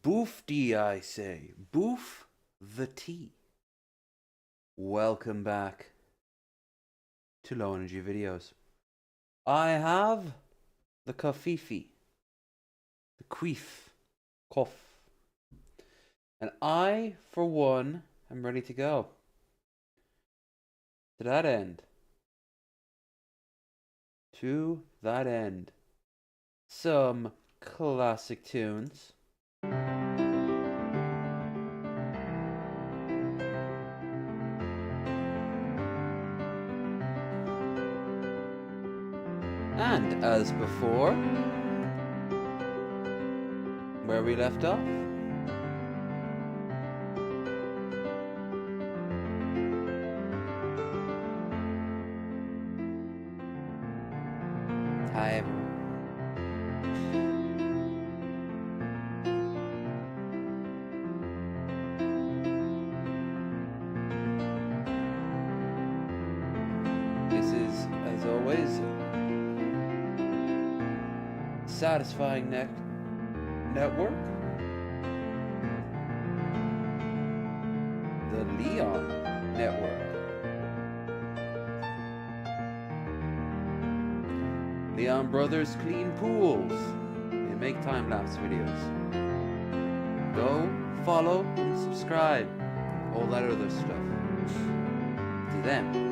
Boofty, I say. Boof the tea. Welcome back to Low Energy Videos. I have the Kafifi, the queef, cough. And I, for one, am ready to go. To that end, some classic tunes. And as before, where we left off. Time. This is, as always, Satisfying Network, the Leon Network, Leon Brothers Clean Pools. They make time-lapse videos. Go, follow, and subscribe. All that other stuff. To them.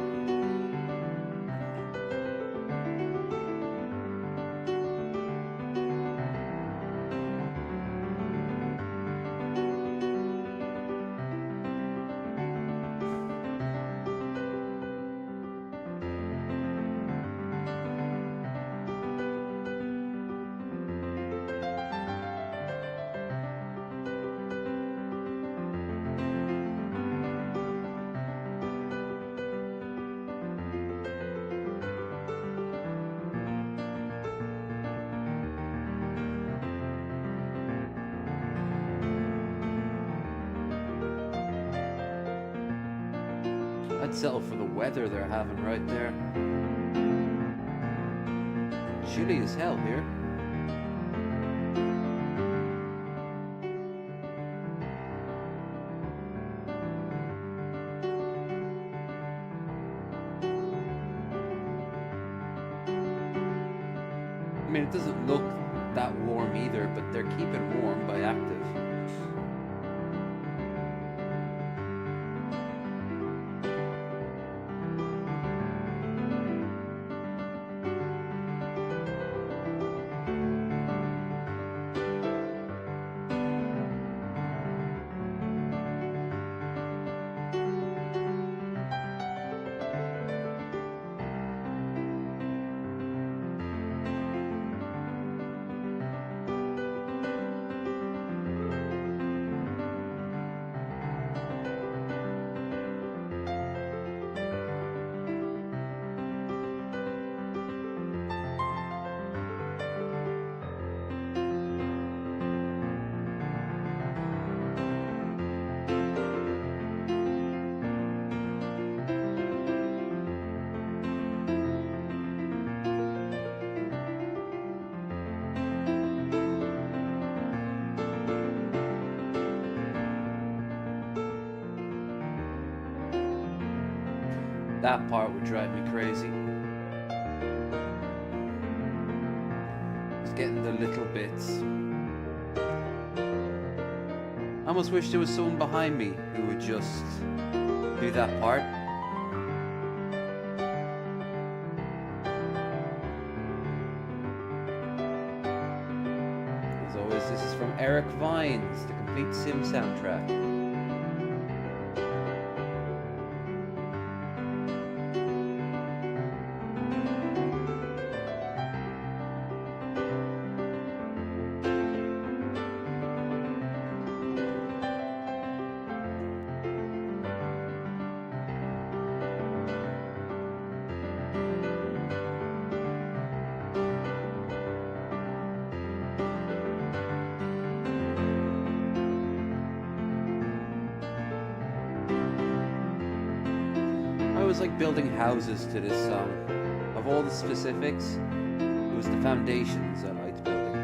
I'd settle for the weather they're having right there. Chilly as hell here. I mean, it doesn't look that warm either, but they're keeping warm by active. That part would drive me crazy. Just getting the little bits. I almost wish there was someone behind me who would just do that part. As always, this is from Eric Vines, the Complete Sim soundtrack. Was like building houses to this song. Of all the specifics, it was the foundations I liked building.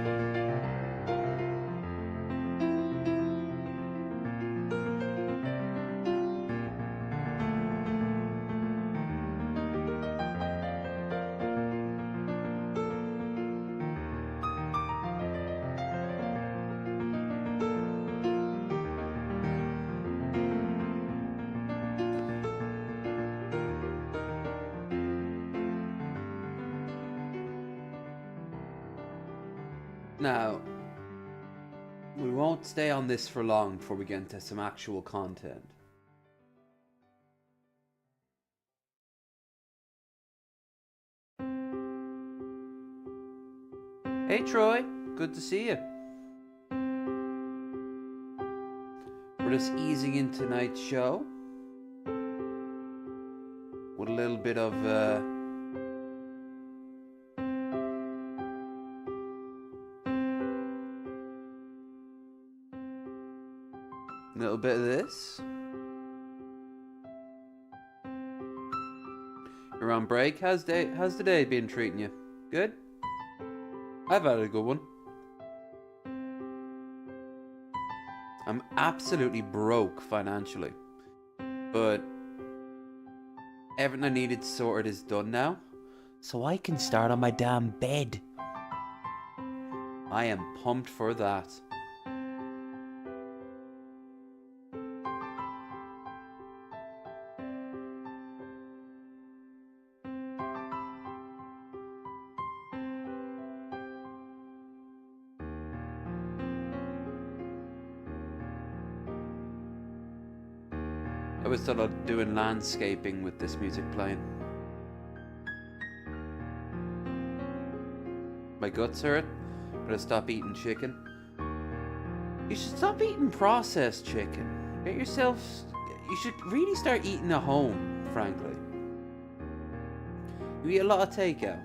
Now, we won't stay on this for long before we get into some actual content. Hey Troy, good to see you. We're just easing in tonight's show with a little bit of this. You're on break. How's the day been treating you? Good? I've had a good one. I'm absolutely broke financially, but everything I needed sorted is done now, so I can start on my damn bed. I am pumped for that. I was thought of doing landscaping with this music playing. My guts hurt, but I stop eating chicken. You should stop eating processed chicken. You should really start eating at home, frankly. You eat a lot of takeout.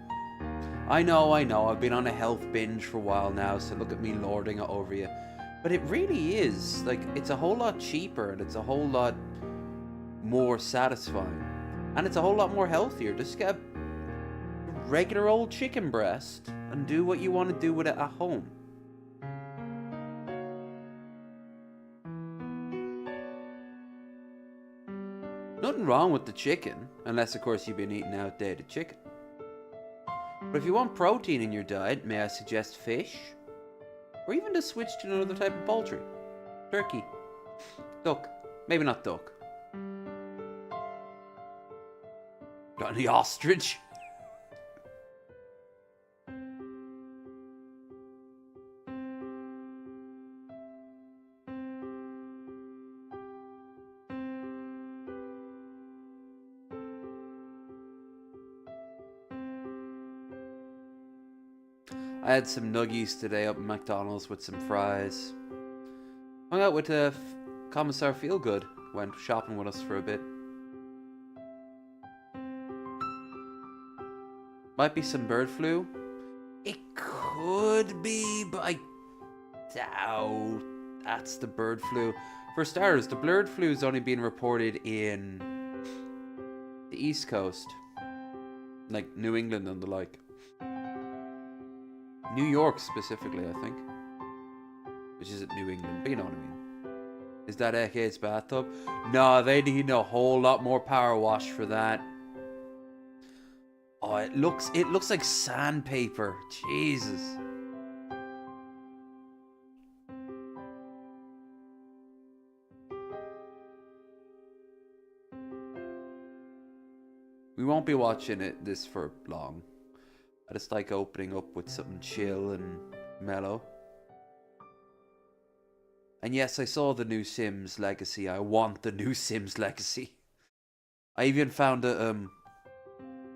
I know, I've been on a health binge for a while now, so look at me lording it over you. But it really is, like, it's a whole lot cheaper and it's a whole lot more satisfying. And it's a whole lot more healthier. Just get a regular old chicken breast and do what you want to do with it at home. Nothing wrong with the chicken, unless of course you've been eating outdated chicken. But if you want protein in your diet, may I suggest fish? Or even to switch to another type of poultry. Turkey. Duck. Maybe not duck. Got any ostrich? I had some nuggies today up at McDonald's with some fries. Hung out with Commissar Feelgood. Went shopping with us for a bit. Might be some bird flu. It could be, but I doubt that's the bird flu. For starters, the bird flu is only being reported in the East Coast. Like New England and the like. New York specifically, I think. Which isn't New England, but you know what I mean. Is that AK's bathtub? No, they need a whole lot more power wash for that. Oh, it looks like sandpaper. Jesus. We won't be watching this for long. I just like opening up with something chill and mellow. And yes, I saw the new Sims Legacy. I want the new Sims Legacy. I even found a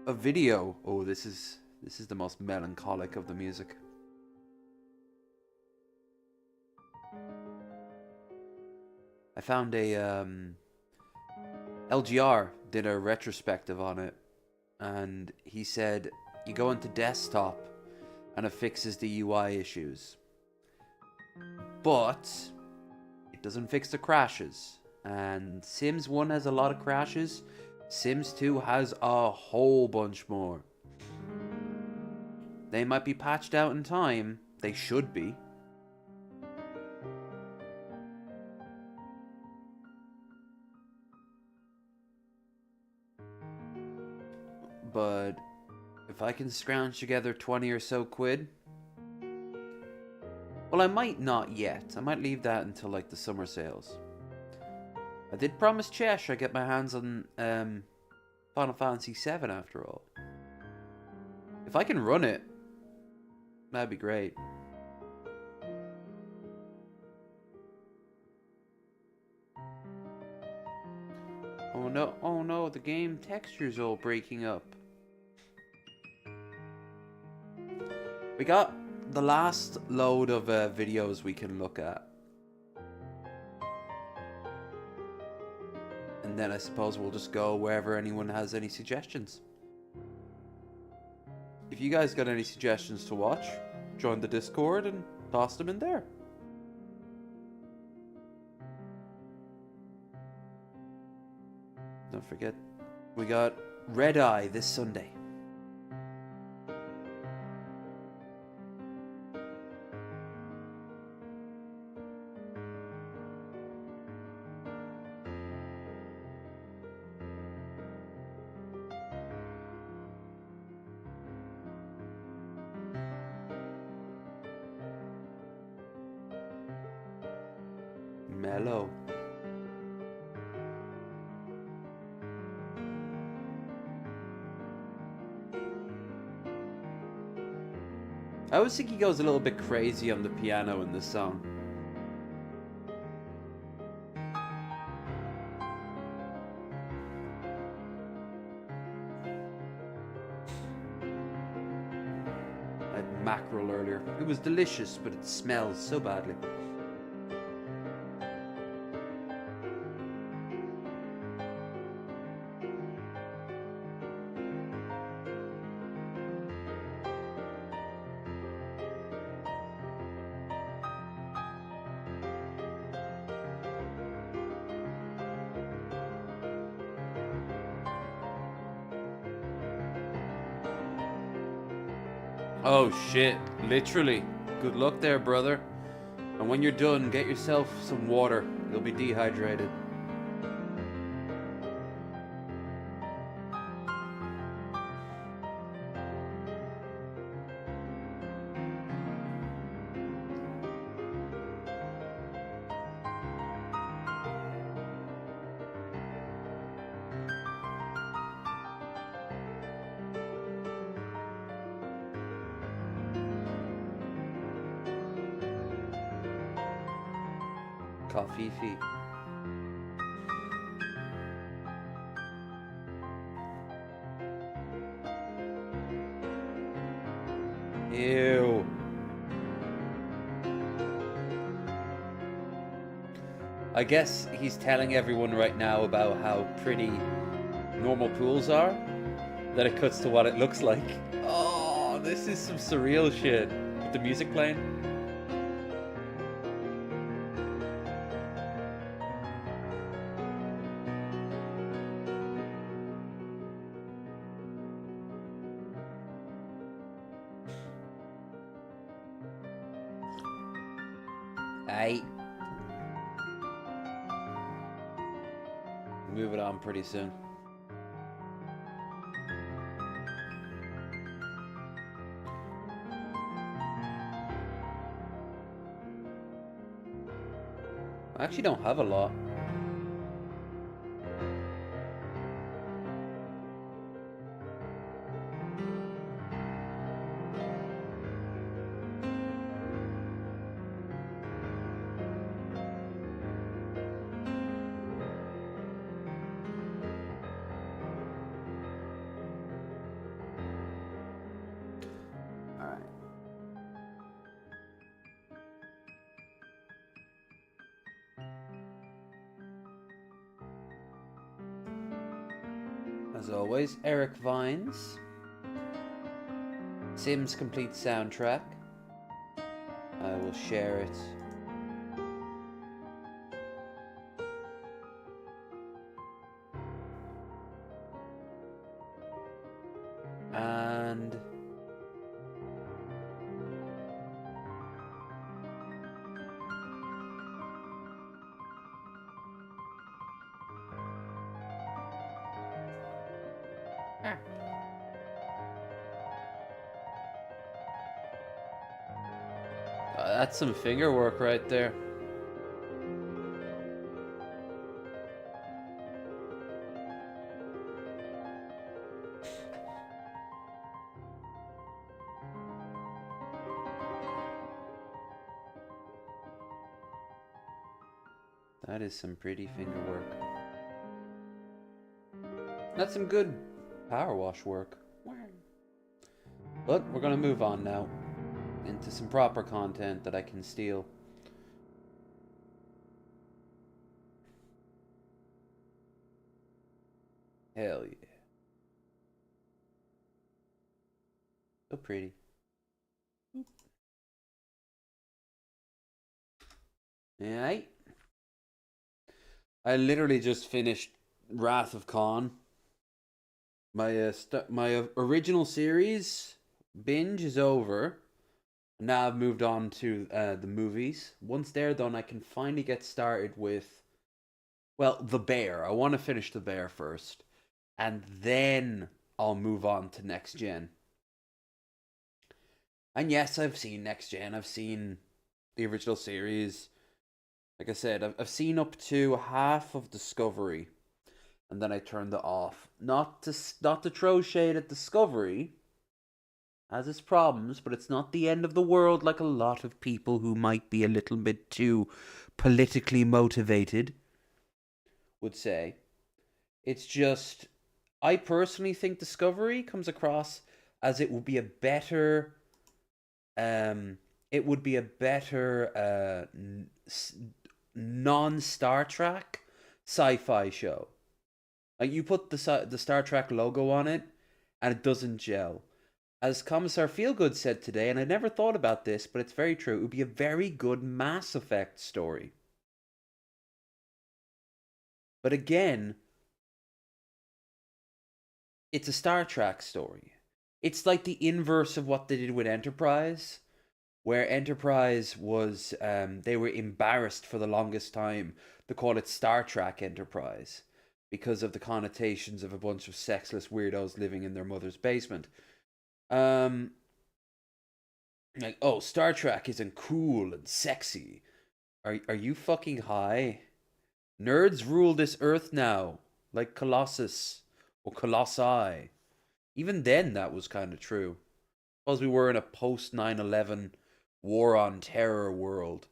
video. Oh, this is the most melancholic of the music. I found a LGR did a retrospective on it, and he said you go into desktop and it fixes the UI issues, but it doesn't fix the crashes. And Sims 1 has a lot of crashes. Sims 2 has a whole bunch more. They might be patched out in time. They should be. But if I can scrounge together 20 or so quid, well, I might not yet. I might leave that until like the summer sales. I did promise Chesh I'd get my hands on Final Fantasy VII after all. If I can run it, that'd be great. oh no, the game texture's all breaking up. We got the last load of videos we can look at. And then I suppose we'll just go wherever anyone has any suggestions. If you guys got any suggestions to watch, join the Discord and toss them in there. Don't forget, we got Red Eye this Sunday. Mellow. I always think he goes a little bit crazy on the piano in this song. I had mackerel earlier. It was delicious, but it smells so badly. Oh shit, literally. Good luck there, brother. And when you're done, get yourself some water. You'll be dehydrated. Coffee. Ew. I guess he's telling everyone right now about how pretty normal pools are. Then it cuts to what it looks like. Oh, this is some surreal shit. With the music playing. Aye. Move it on pretty soon. I actually don't have a lot. As always, Eric Vines. Sims Complete Soundtrack. I will share it. And that's some finger work right there. That is some pretty finger work. That's some good power wash work. But we're gonna move on now into some proper content that I can steal. Hell yeah. So pretty. Alright. I literally just finished Wrath of Khan. My original series binge is over. Now I've moved on to the movies. Once they're done, I can finally get started with, well, The Bear. I want to finish The Bear first, and then I'll move on to Next Gen. And yes, I've seen Next Gen. I've seen the original series. Like I said, I've seen up to half of Discovery, and then I turned it off. Not to throw shade at Discovery, has its problems, but it's not the end of the world like a lot of people who might be a little bit too politically motivated would say. It's just, I personally think Discovery comes across as it would be a better, um, it would be a better non Star Trek sci-fi show. Like you put the Star Trek logo on it, and it doesn't gel. As Commissar Feelgood said today, and I never thought about this, but it's very true. It would be a very good Mass Effect story. But again, it's a Star Trek story. It's like the inverse of what they did with Enterprise, where Enterprise was, they were embarrassed for the longest time to call it Star Trek Enterprise because of the connotations of a bunch of sexless weirdos living in their mother's basement. Um, like, oh, Star Trek isn't cool and sexy. Are you fucking high? Nerds rule this earth now, like Colossus or Colossi. Even then, that was kind of true. Because we were in a post 9/11 war on terror world.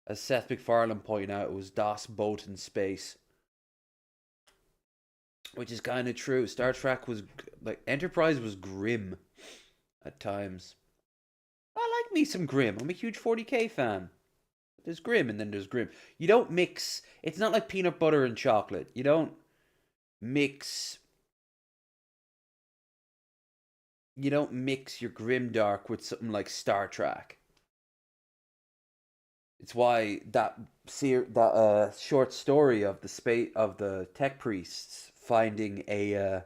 As Seth MacFarlane pointed out, it was Das Boat in space. Which is kind of true. Star Trek was, like, Enterprise was grim at times. I like me some grim. I'm a huge 40K fan. There's grim and then there's grim. You don't mix, it's not like peanut butter and chocolate. You don't mix your grim dark with something like Star Trek. It's why that short story of the tech priests finding a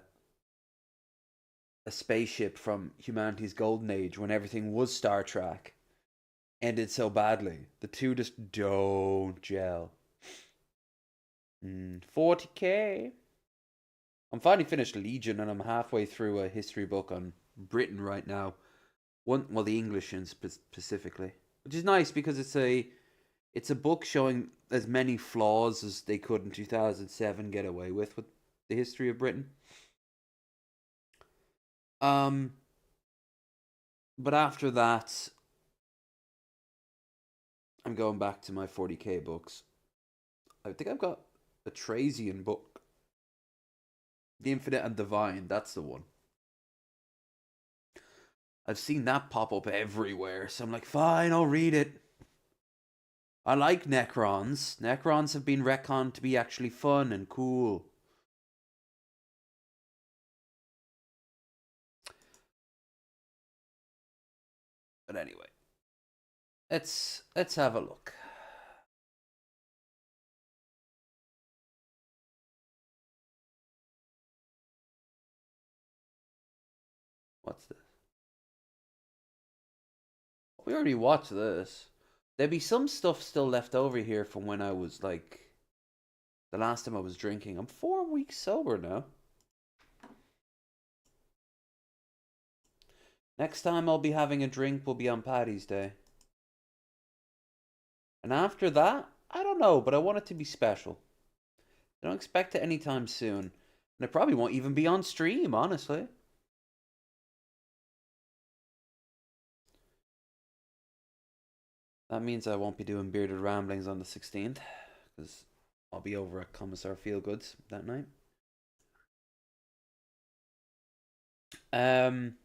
spaceship from humanity's golden age when everything was Star Trek ended so badly. The two just don't gel. 40K. I'm finally finished Legion and I'm halfway through a history book on Britain right now. Well, the English in specifically, which is nice because it's a book showing as many flaws as they could in 2007 get away with the history of Britain. But after that, I'm going back to my 40K books. I think I've got a Trazian book, The Infinite and Divine. That's the one. I've seen that pop up everywhere, so I'm like, fine, I'll read it. I like Necrons. Necrons have been retconned to be actually fun and cool. But anyway, let's have a look. What's this? We already watched this. There'd be some stuff still left over here from when I was like the last time I was drinking. I'm 4 weeks sober now. Next time I'll be having a drink will be on Paddy's Day. And after that, I don't know, but I want it to be special. I don't expect it anytime soon. And it probably won't even be on stream, honestly. That means I won't be doing Bearded Ramblings on the 16th, because I'll be over at Commissar Feelgoods that night. Um,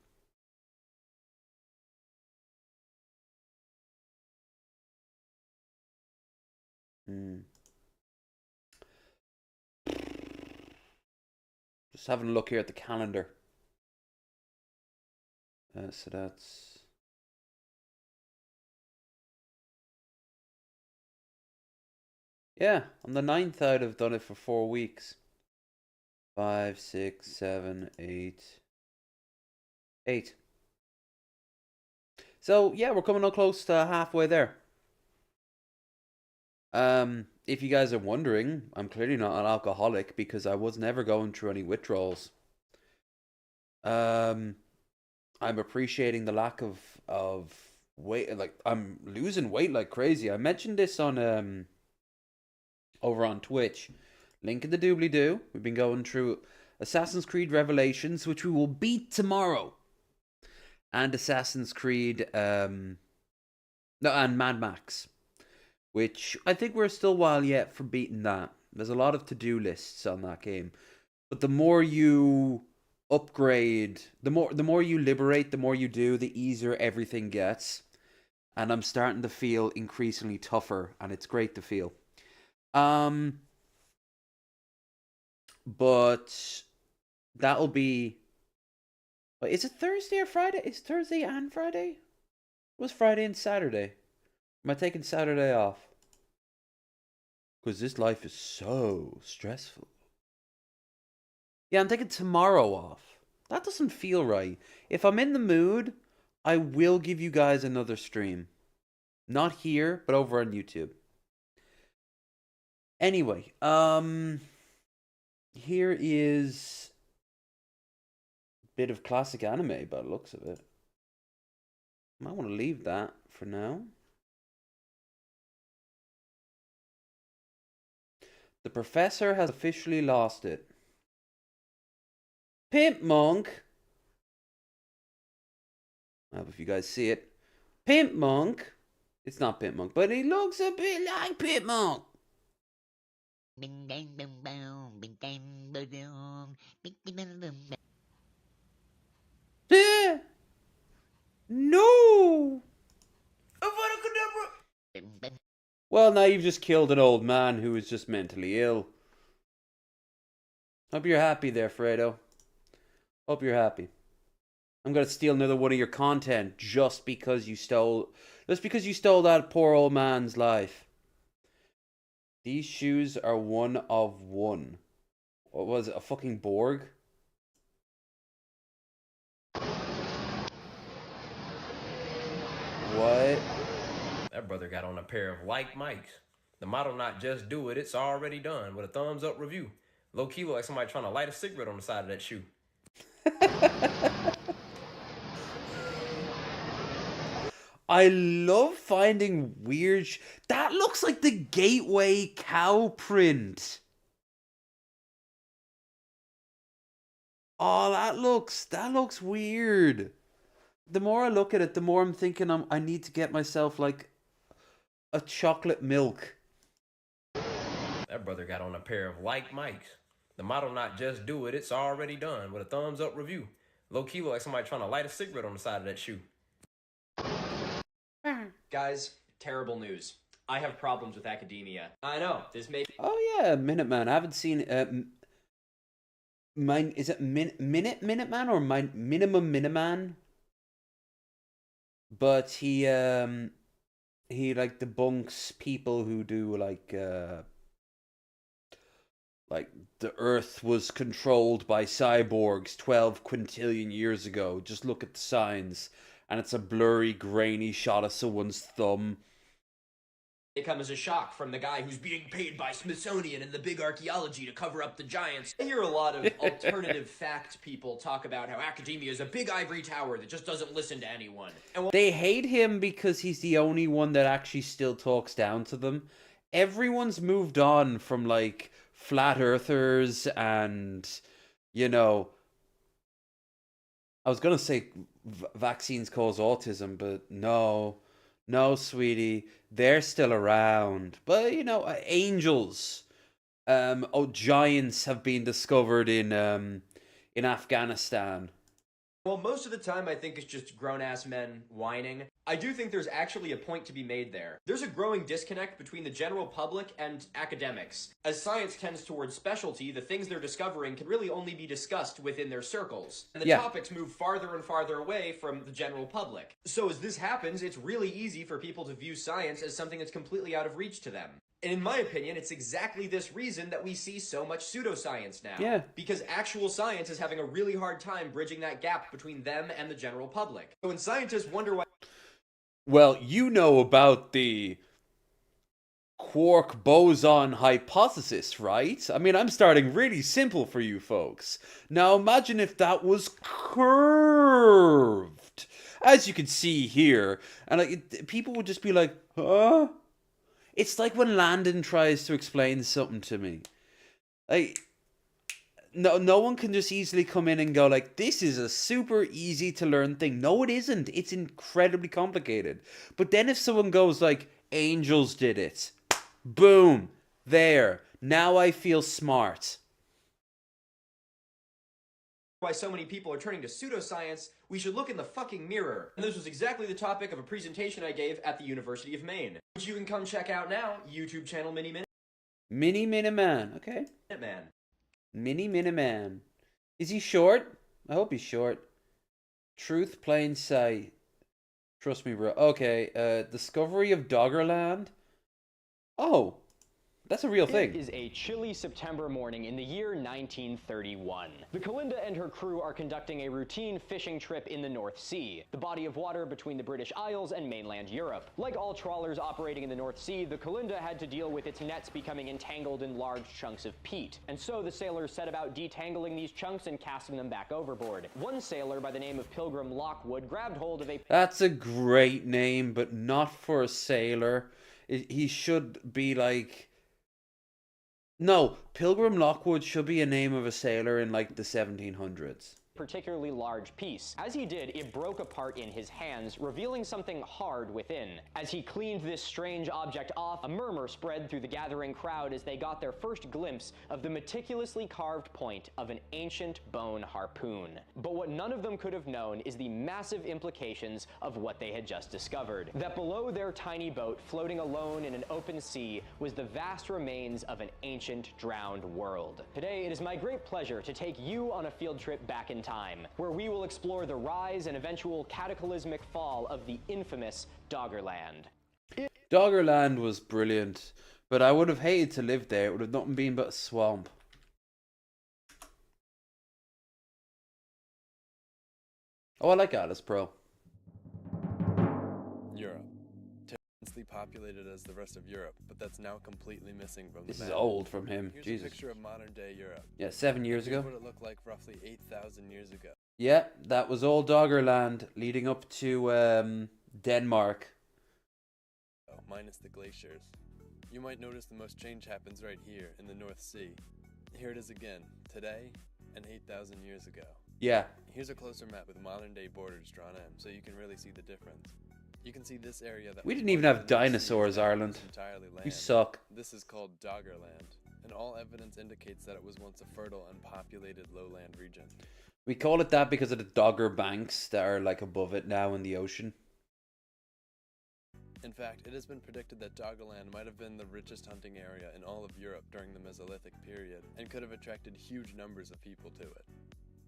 hmm. Just having a look here at the calendar. So that's... Yeah, on the 9th I'd have done it for 4 weeks. 5, 6, 7, 8. 8. So, yeah, we're coming on close to halfway there. If you guys are wondering, I'm clearly not an alcoholic because I was never going through any withdrawals. Um, I'm appreciating the lack of weight. Like I'm losing weight like crazy. I mentioned this on over on Twitch. Link in the doobly doo. We've been going through Assassin's Creed Revelations, which we will beat tomorrow, and Assassin's Creed no, and Mad Max, which I think we're still a while yet from beating that. There's a lot of to-do lists on that game. But the more you upgrade, the more you liberate, the more you do, the easier everything gets. And I'm starting to feel increasingly tougher, and it's great to feel. Um, but that'll be. Wait, is it Thursday or Friday? Is Thursday and Friday? It was Friday and Saturday. Am I taking Saturday off? Because this life is so stressful. Yeah, I'm taking tomorrow off. That doesn't feel right. If I'm in the mood, I will give you guys another stream. Not here, but over on YouTube. Anyway, here is a bit of classic anime by the looks of it. Might want to leave that for now. The professor has officially lost it. Pimp Monk. I hope if you guys see it. Pimp Monk. It's not Pimp Monk, but he looks a bit like Pimp Monk. No! Well, now you've just killed an old man who is just mentally ill. Hope you're happy there, Fredo. Hope you're happy. I'm gonna steal another one of your content just because you stole that poor old man's life. These shoes are one of one. What was it? A fucking Borg? What? That brother got on a pair of like mics. The model not just do it, it's already done with a thumbs up review. Low key look like somebody trying to light a cigarette on the side of that shoe. I love finding weird. That looks like the Gateway cow print. Oh, that looks weird. The more I look at it, the more I'm thinking I need to get myself like a chocolate milk. That brother got on a pair of like mics. The model not just do it, it's already done with a thumbs up review. Low key look like somebody trying to light a cigarette on the side of that shoe. Guys, terrible news. I have problems with academia. I know, this may be... Oh yeah, Minuteman. I haven't seen mine. Is it Minuteman or Minimum Minuteman? But he like debunks people who do like the Earth was controlled by cyborgs 12 quintillion years ago. Just look at the signs, and it's a blurry, grainy shot of someone's thumb. It comes as a shock from the guy who's being paid by Smithsonian and the big archaeology to cover up the giants. I hear a lot of alternative fact people talk about how academia is a big ivory tower that just doesn't listen to anyone. And They hate him because he's the only one that actually still talks down to them. Everyone's moved on from like flat earthers and, you know, I was gonna say vaccines cause autism, but no, no, sweetie, they're still around. But you know, angels, giants have been discovered in Afghanistan. Well, most of the time I think it's just grown-ass men whining. I do think there's actually a point to be made there. There's a growing disconnect between the general public and academics. As science tends towards specialty, the things they're discovering can really only be discussed within their circles. And the Yeah. topics move farther and farther away from the general public. So as this happens, it's really easy for people to view science as something that's completely out of reach to them. And in my opinion, it's exactly this reason that we see so much pseudoscience now. Yeah. Because actual science is having a really hard time bridging that gap between them and the general public. So when scientists wonder why... Well, you know about the quark boson hypothesis, right? I mean, I'm starting really simple for you folks. Now imagine if that was curved. As you can see here, and people would just be like, huh? It's like when Landon tries to explain something to me. Like, no one can just easily come in and go like, this is a super easy to learn thing. No, it isn't. It's incredibly complicated. But then if someone goes like, angels did it. Boom. There. Now I feel smart. Why so many people are turning to pseudoscience, we should look in the fucking mirror. And this was exactly the topic of a presentation I gave at the University of Maine, which you can come check out now, YouTube channel Mini Miniman, okay. Man. Miniman. Is he short? I hope he's short. Truth, plain sight. Trust me, bro. Okay, Discovery of Doggerland. Oh, that's a real thing. It is a chilly September morning in the year 1931. The Kalinda and her crew are conducting a routine fishing trip in the North Sea, the body of water between the British Isles and mainland Europe. Like all trawlers operating in the North Sea, the Kalinda had to deal with its nets becoming entangled in large chunks of peat, and so the sailors set about detangling these chunks and casting them back overboard. One sailor by the name of Pilgrim Lockwood grabbed hold of a... That's a great name, but not for a sailor. He should be like... No, Pilgrim Lockwood should be a name of a sailor in like the 1700s. particularly large piece. As he did, it broke apart in his hands, revealing something hard within. As he cleaned this strange object off, a murmur spread through the gathering crowd as they got their first glimpse of the meticulously carved point of an ancient bone harpoon. But what none of them could have known is the massive implications of what they had just discovered. That below their tiny boat, floating alone in an open sea, was the vast remains of an ancient drowned world. Today, it is my great pleasure to take you on a field trip back in time, where we will explore the rise and eventual cataclysmic fall of the infamous Doggerland. Doggerland was brilliant, but I would have hated to live there. It would have nothing been but a swamp. Oh, I like Alice Pro. Europe. Densely populated as the rest of Europe, but that's now completely missing from the This map. is old from him. Here's Jesus. a picture of modern-day Europe. Yeah, 7 years Here's ago. what it looked like roughly 8,000 years ago. Yeah, that was all Doggerland leading up to Denmark. Minus the glaciers. You might notice the most change happens right here in the North Sea. Here it is again, today and 8,000 years ago. Yeah. Here's a closer map with modern-day borders drawn in, so you can really see the difference. You can see this area that We was didn't even once have the North Sea dinosaurs, now is Ireland. entirely You land. suck. This is called Doggerland, and all evidence indicates that it was once a fertile and populated lowland region. We call it that because of the Dogger Banks that are like above it now in the ocean. In fact, it has been predicted that Doggerland might have been the richest hunting area in all of Europe during the Mesolithic period, and could have attracted huge numbers of people to it.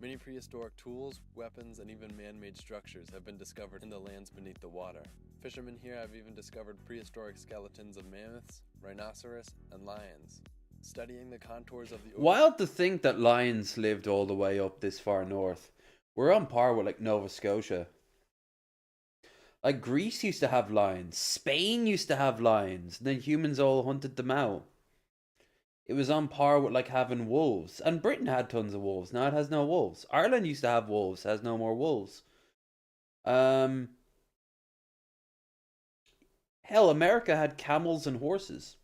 Many prehistoric tools, weapons, and even man-made structures have been discovered in the lands beneath the water. Fishermen here have even discovered prehistoric skeletons of mammoths, rhinoceros, and lions. Studying the contours of the Wild to think that lions lived all the way up this far north. We're on par with like Nova Scotia. Like Greece used to have lions. Spain used to have lions. And then humans all hunted them out. It was on par with like having wolves. And Britain had tons of wolves. Now it has no wolves. Ireland used to have wolves. It has no more wolves. Hell, America had camels and horses.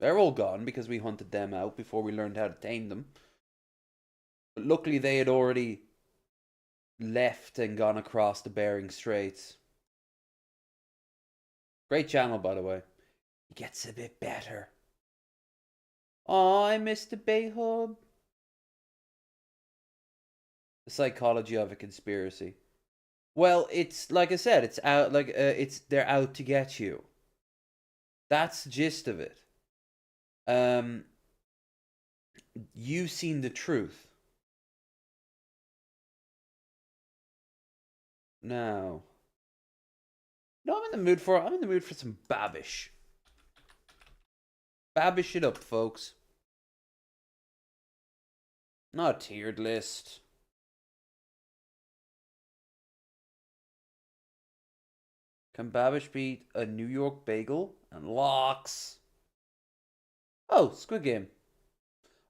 They're all gone because we hunted them out before we learned how to tame them. But luckily they had already left and gone across the Bering Straits. Great channel, by the way. It gets a bit better. Oh, I missed the Bay Hub. The psychology of a conspiracy. Well, it's like I said, it's out like it's they're out to get you. That's the gist of it. You've seen the truth. Now. No, I'm in the mood for some Babish. Babish it up, folks. Not a tiered list. Can Babish beat a New York bagel and lox? Oh, Squid Game.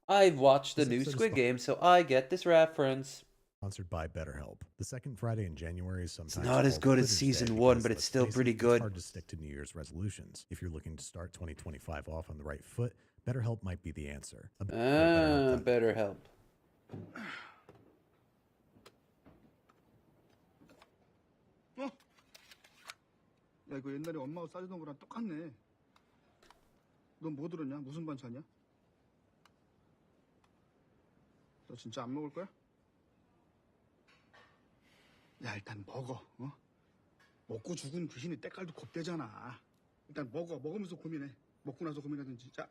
I've watched the new Squid Game, so I get this reference. Sponsored by BetterHelp. The second Friday in January is sometimes not as called good as Quitter's season Day one, because, but it's let's still face pretty it, good. It's hard to stick to New Year's resolutions. If you're looking to start 2025 off on the right foot, BetterHelp might be the answer. BetterHelp. 야, 이거 옛날에 엄마가 싸주던 거랑 똑같네. 넌 뭐 들었냐? 무슨 반찬이야? 너 진짜 안 먹을 거야? 야, 일단 먹어. 어? 먹고 죽은 귀신이 때깔도 곱대잖아. 일단 먹어. 먹으면서 고민해. 먹고 나서 고민하든지. 자,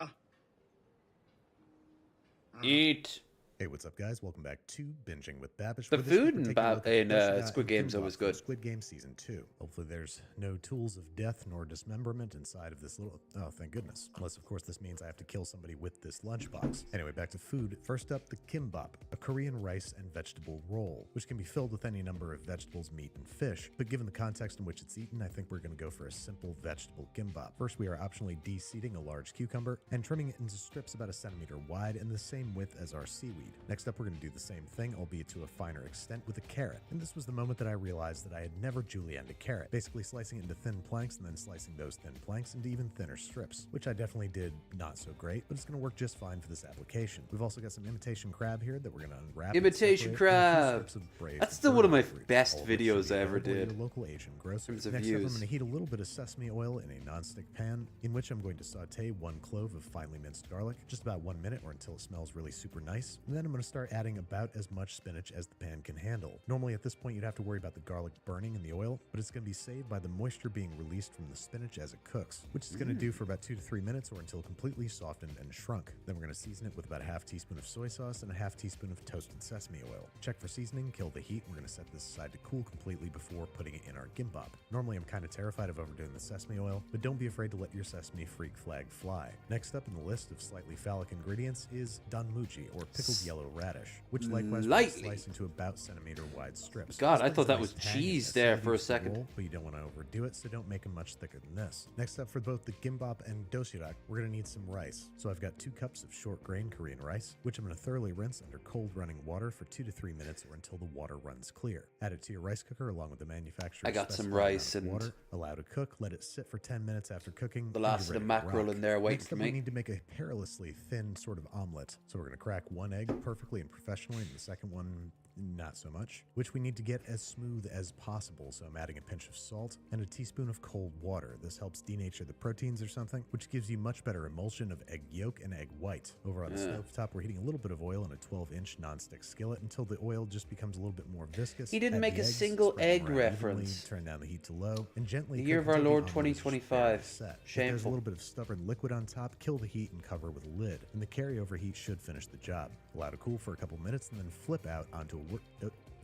Eat. Hey, what's up, guys? Welcome back to Binging with Babish. The For this week, food we're in taking a look at the first Squid shot Game's and always kimbap from good. Squid Game Season 2. Hopefully there's no tools of death nor dismemberment inside of this little... Oh, thank goodness. Unless, of course, this means I have to kill somebody with this lunchbox. Anyway, back to food. First up, the kimbap, a Korean rice and vegetable roll, which can be filled with any number of vegetables, meat, and fish. But given the context in which it's eaten, I think we're going to go for a simple vegetable kimbap. First, we are optionally de-seeding a large cucumber and trimming it into strips about 1 centimeter wide and the same width as our seaweed. Next up, we're going to do the same thing, albeit to a finer extent, with a carrot. And this was the moment that I realized that I had never julienned a carrot, basically slicing it into thin planks and then slicing those thin planks into even thinner strips, which I definitely did not so great, but it's going to work just fine for this application. We've also got some imitation crab here that we're going to unwrap. Imitation crab. That's still one of my best videos I ever did. Your local Asian grocer. In terms of Next up, I'm views. going to heat a little bit of sesame oil in a non-stick pan, in which I'm going to saute 1 clove of finely minced garlic, just about 1 minute or until it smells really super nice. And then I'm going to start adding about as much spinach as the pan can handle. Normally at this point you'd have to worry about the garlic burning in the oil, but it's going to be saved by the moisture being released from the spinach as it cooks, which is going to do for about 2 to 3 minutes or until completely softened and shrunk. Then we're going to season it with about a half teaspoon of soy sauce and a half teaspoon of toasted sesame oil. Check for seasoning, kill the heat, and we're going to set this aside to cool completely before putting it in our gimbap. Normally I'm kind of terrified of overdoing the sesame oil, but don't be afraid to let your sesame freak flag fly. Next up in the list of slightly phallic ingredients is danmuji, or pickled yellow radish, which likewise we're gonna slice into about centimeter wide strips. God, This I brings thought a that nice was tang and cheese there acidity for a to the second. roll, but you don't want to overdo it, so don't make them much thicker than this. Next up, for both the gimbap and dosirak, we're going to need some rice. So I've got 2 cups of short grain Korean rice, which I'm going to thoroughly rinse under cold running water for 2 to 3 minutes or until the water runs clear. Add it to your rice cooker along with the manufacturer's I got some specified amount rice of and water. Allow to cook, let it sit for 10 minutes after cooking. the and last you're of the ready to mackerel rock. in there waiting Next for up, me. we need to make a perilously thin sort of omelet. So we're going to crack 1 egg perfectly and professionally, and the second one not so much, which we need to get as smooth as possible. So I'm adding a pinch of salt and a teaspoon of cold water. This helps denature the proteins or something, which gives you much better emulsion of egg yolk and egg white. Over on the stovetop, we're heating a little bit of oil in a 12-inch non-stick skillet until the oil just becomes a little bit more viscous. He didn't Add make the a eggs, single spread them egg around evenly, reference. turn down the heat to low, and gently The cook year of our until the Lord omelet is just 2025. barely set. If there's a Shameful. little bit of stubborn liquid on top, kill the heat and cover with a lid, and the carryover heat should finish the job. Allow to cool for a couple minutes and then flip out onto a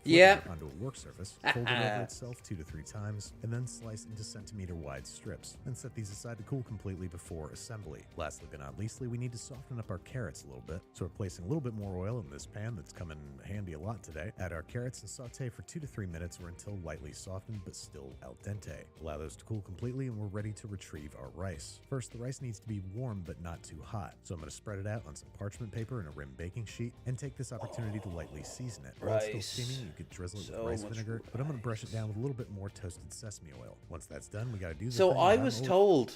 Yeah. onto a work surface, fold it over itself 2 to 3 times, and then slice into centimeter wide strips. Then set these aside to cool completely before assembly. Lastly but not leastly, we need to soften up our carrots a little bit. So we're placing a little bit more oil in this pan that's come in handy a lot today. Add our carrots and saute for 2 to 3 minutes or until lightly softened but still al dente. Allow those to cool completely and we're ready to retrieve our rice. First, the rice needs to be warm but not too hot. So I'm going to spread it out on some parchment paper and a rim baking sheet and take this opportunity to lightly season it. While it's still Rice. steaming, you could drizzle it with So rice much vinegar, but I'm going to brush it down with a little bit more toasted sesame oil. Once that's done, we got to do the So thing I that I'm was always- told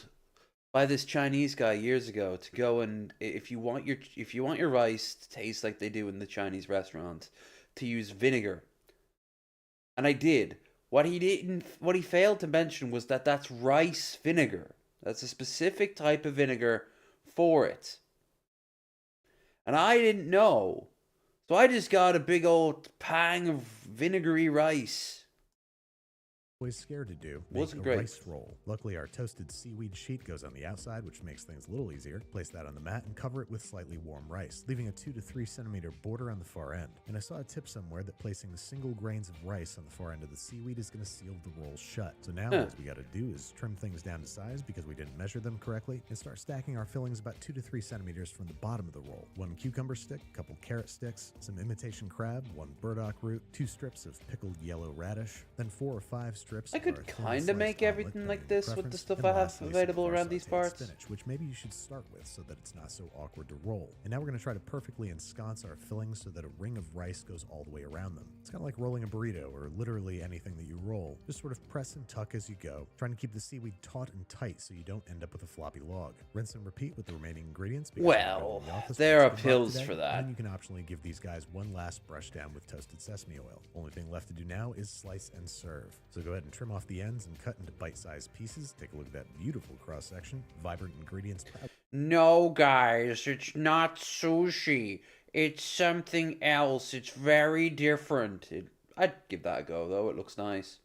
by this Chinese guy years ago to go and if you want your rice to taste like they do in the Chinese restaurant, to use vinegar. And I did. What he failed to mention was that that's rice vinegar. That's a specific type of vinegar for it. And I didn't know. So I just got a big old pang of vinegary rice. Always scared to do. Wasn't Make a great. rice roll. Luckily, our toasted seaweed sheet goes on the outside, which makes things a little easier. Place that on the mat and cover it with slightly warm rice, leaving a 2 to 3 centimeter border on the far end. And I saw a tip somewhere that placing the single grains of rice on the far end of the seaweed is going to seal the roll shut. So now what we got to do is trim things down to size because we didn't measure them correctly, and start stacking our fillings about 2 to 3 centimeters from the bottom of the roll. 1 cucumber stick, a couple carrot sticks, some imitation crab, 1 burdock root, 2 strips of pickled yellow radish, then 4 or 5 strips I of could our thin kind of sliced make omelet, everything depending like on this your with the preference, stuff and I have lastly, some available of our around these sauteed parts. spinach, which maybe you should start with so that it's not so awkward to roll. And now we're going to try to perfectly ensconce our fillings so that a ring of rice goes all the way around them. It's kind of like rolling a burrito or literally anything that you roll. Just sort of press and tuck as you go, trying to keep the seaweed taut and tight so you don't end up with a floppy log. Rinse and repeat with the remaining ingredients. because we're Well, going to the office there for are Skip Mark pills today, for and that. then you can optionally give these guys one last brush down with toasted sesame oil. Only thing left to do now is slice and serve. So go ahead and trim off the ends and cut into bite-sized pieces. Take a look at that beautiful cross-section. Vibrant ingredients. No, guys, it's not sushi. It's something else. It's very different. I'd give that a go, though. It looks nice.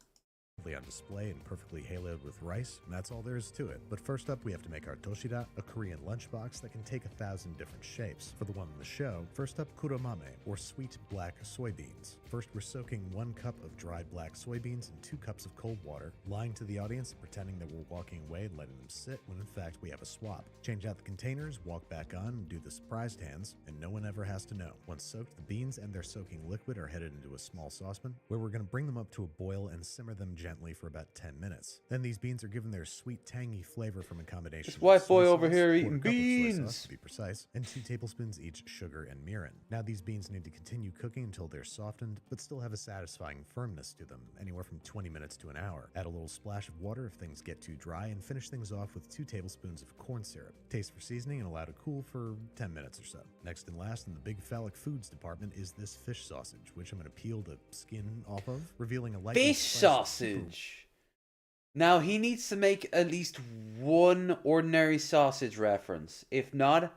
On display and perfectly haloed with rice, and that's all there is to it. But first up, we have to make our doshira, a Korean lunchbox that can take 1,000 different shapes. For the one in the show, first up, kuromame, or sweet black soybeans. First, we're soaking 1 cup of dried black soybeans in 2 cups of cold water, lying to the audience and pretending that we're walking away and letting them sit, when in fact we have a swap. Change out the containers, walk back on, and do the surprised hands, and no one ever has to know. Once soaked, the beans and their soaking liquid are headed into a small saucepan, where we're going to bring them up to a boil and simmer them gently for about 10 minutes. Then these beans are given their sweet, tangy flavor from a combination This of white soy boy over sauce, here quarter eating cup of soy sauce, beans. to be precise, and 2 tablespoons each sugar and mirin. Now these beans need to continue cooking until they're softened, but still have a satisfying firmness to them, anywhere from 20 minutes to an hour. Add a little splash of water if things get too dry, and finish things off with 2 tablespoons of corn syrup. Taste for seasoning and allow to cool for 10 minutes or so. Next and last in the big phallic foods department is this fish sausage, which I'm going to peel the skin off of, revealing a lightly Fish spiced sausage. Now, he needs to make at least one ordinary sausage reference. If not,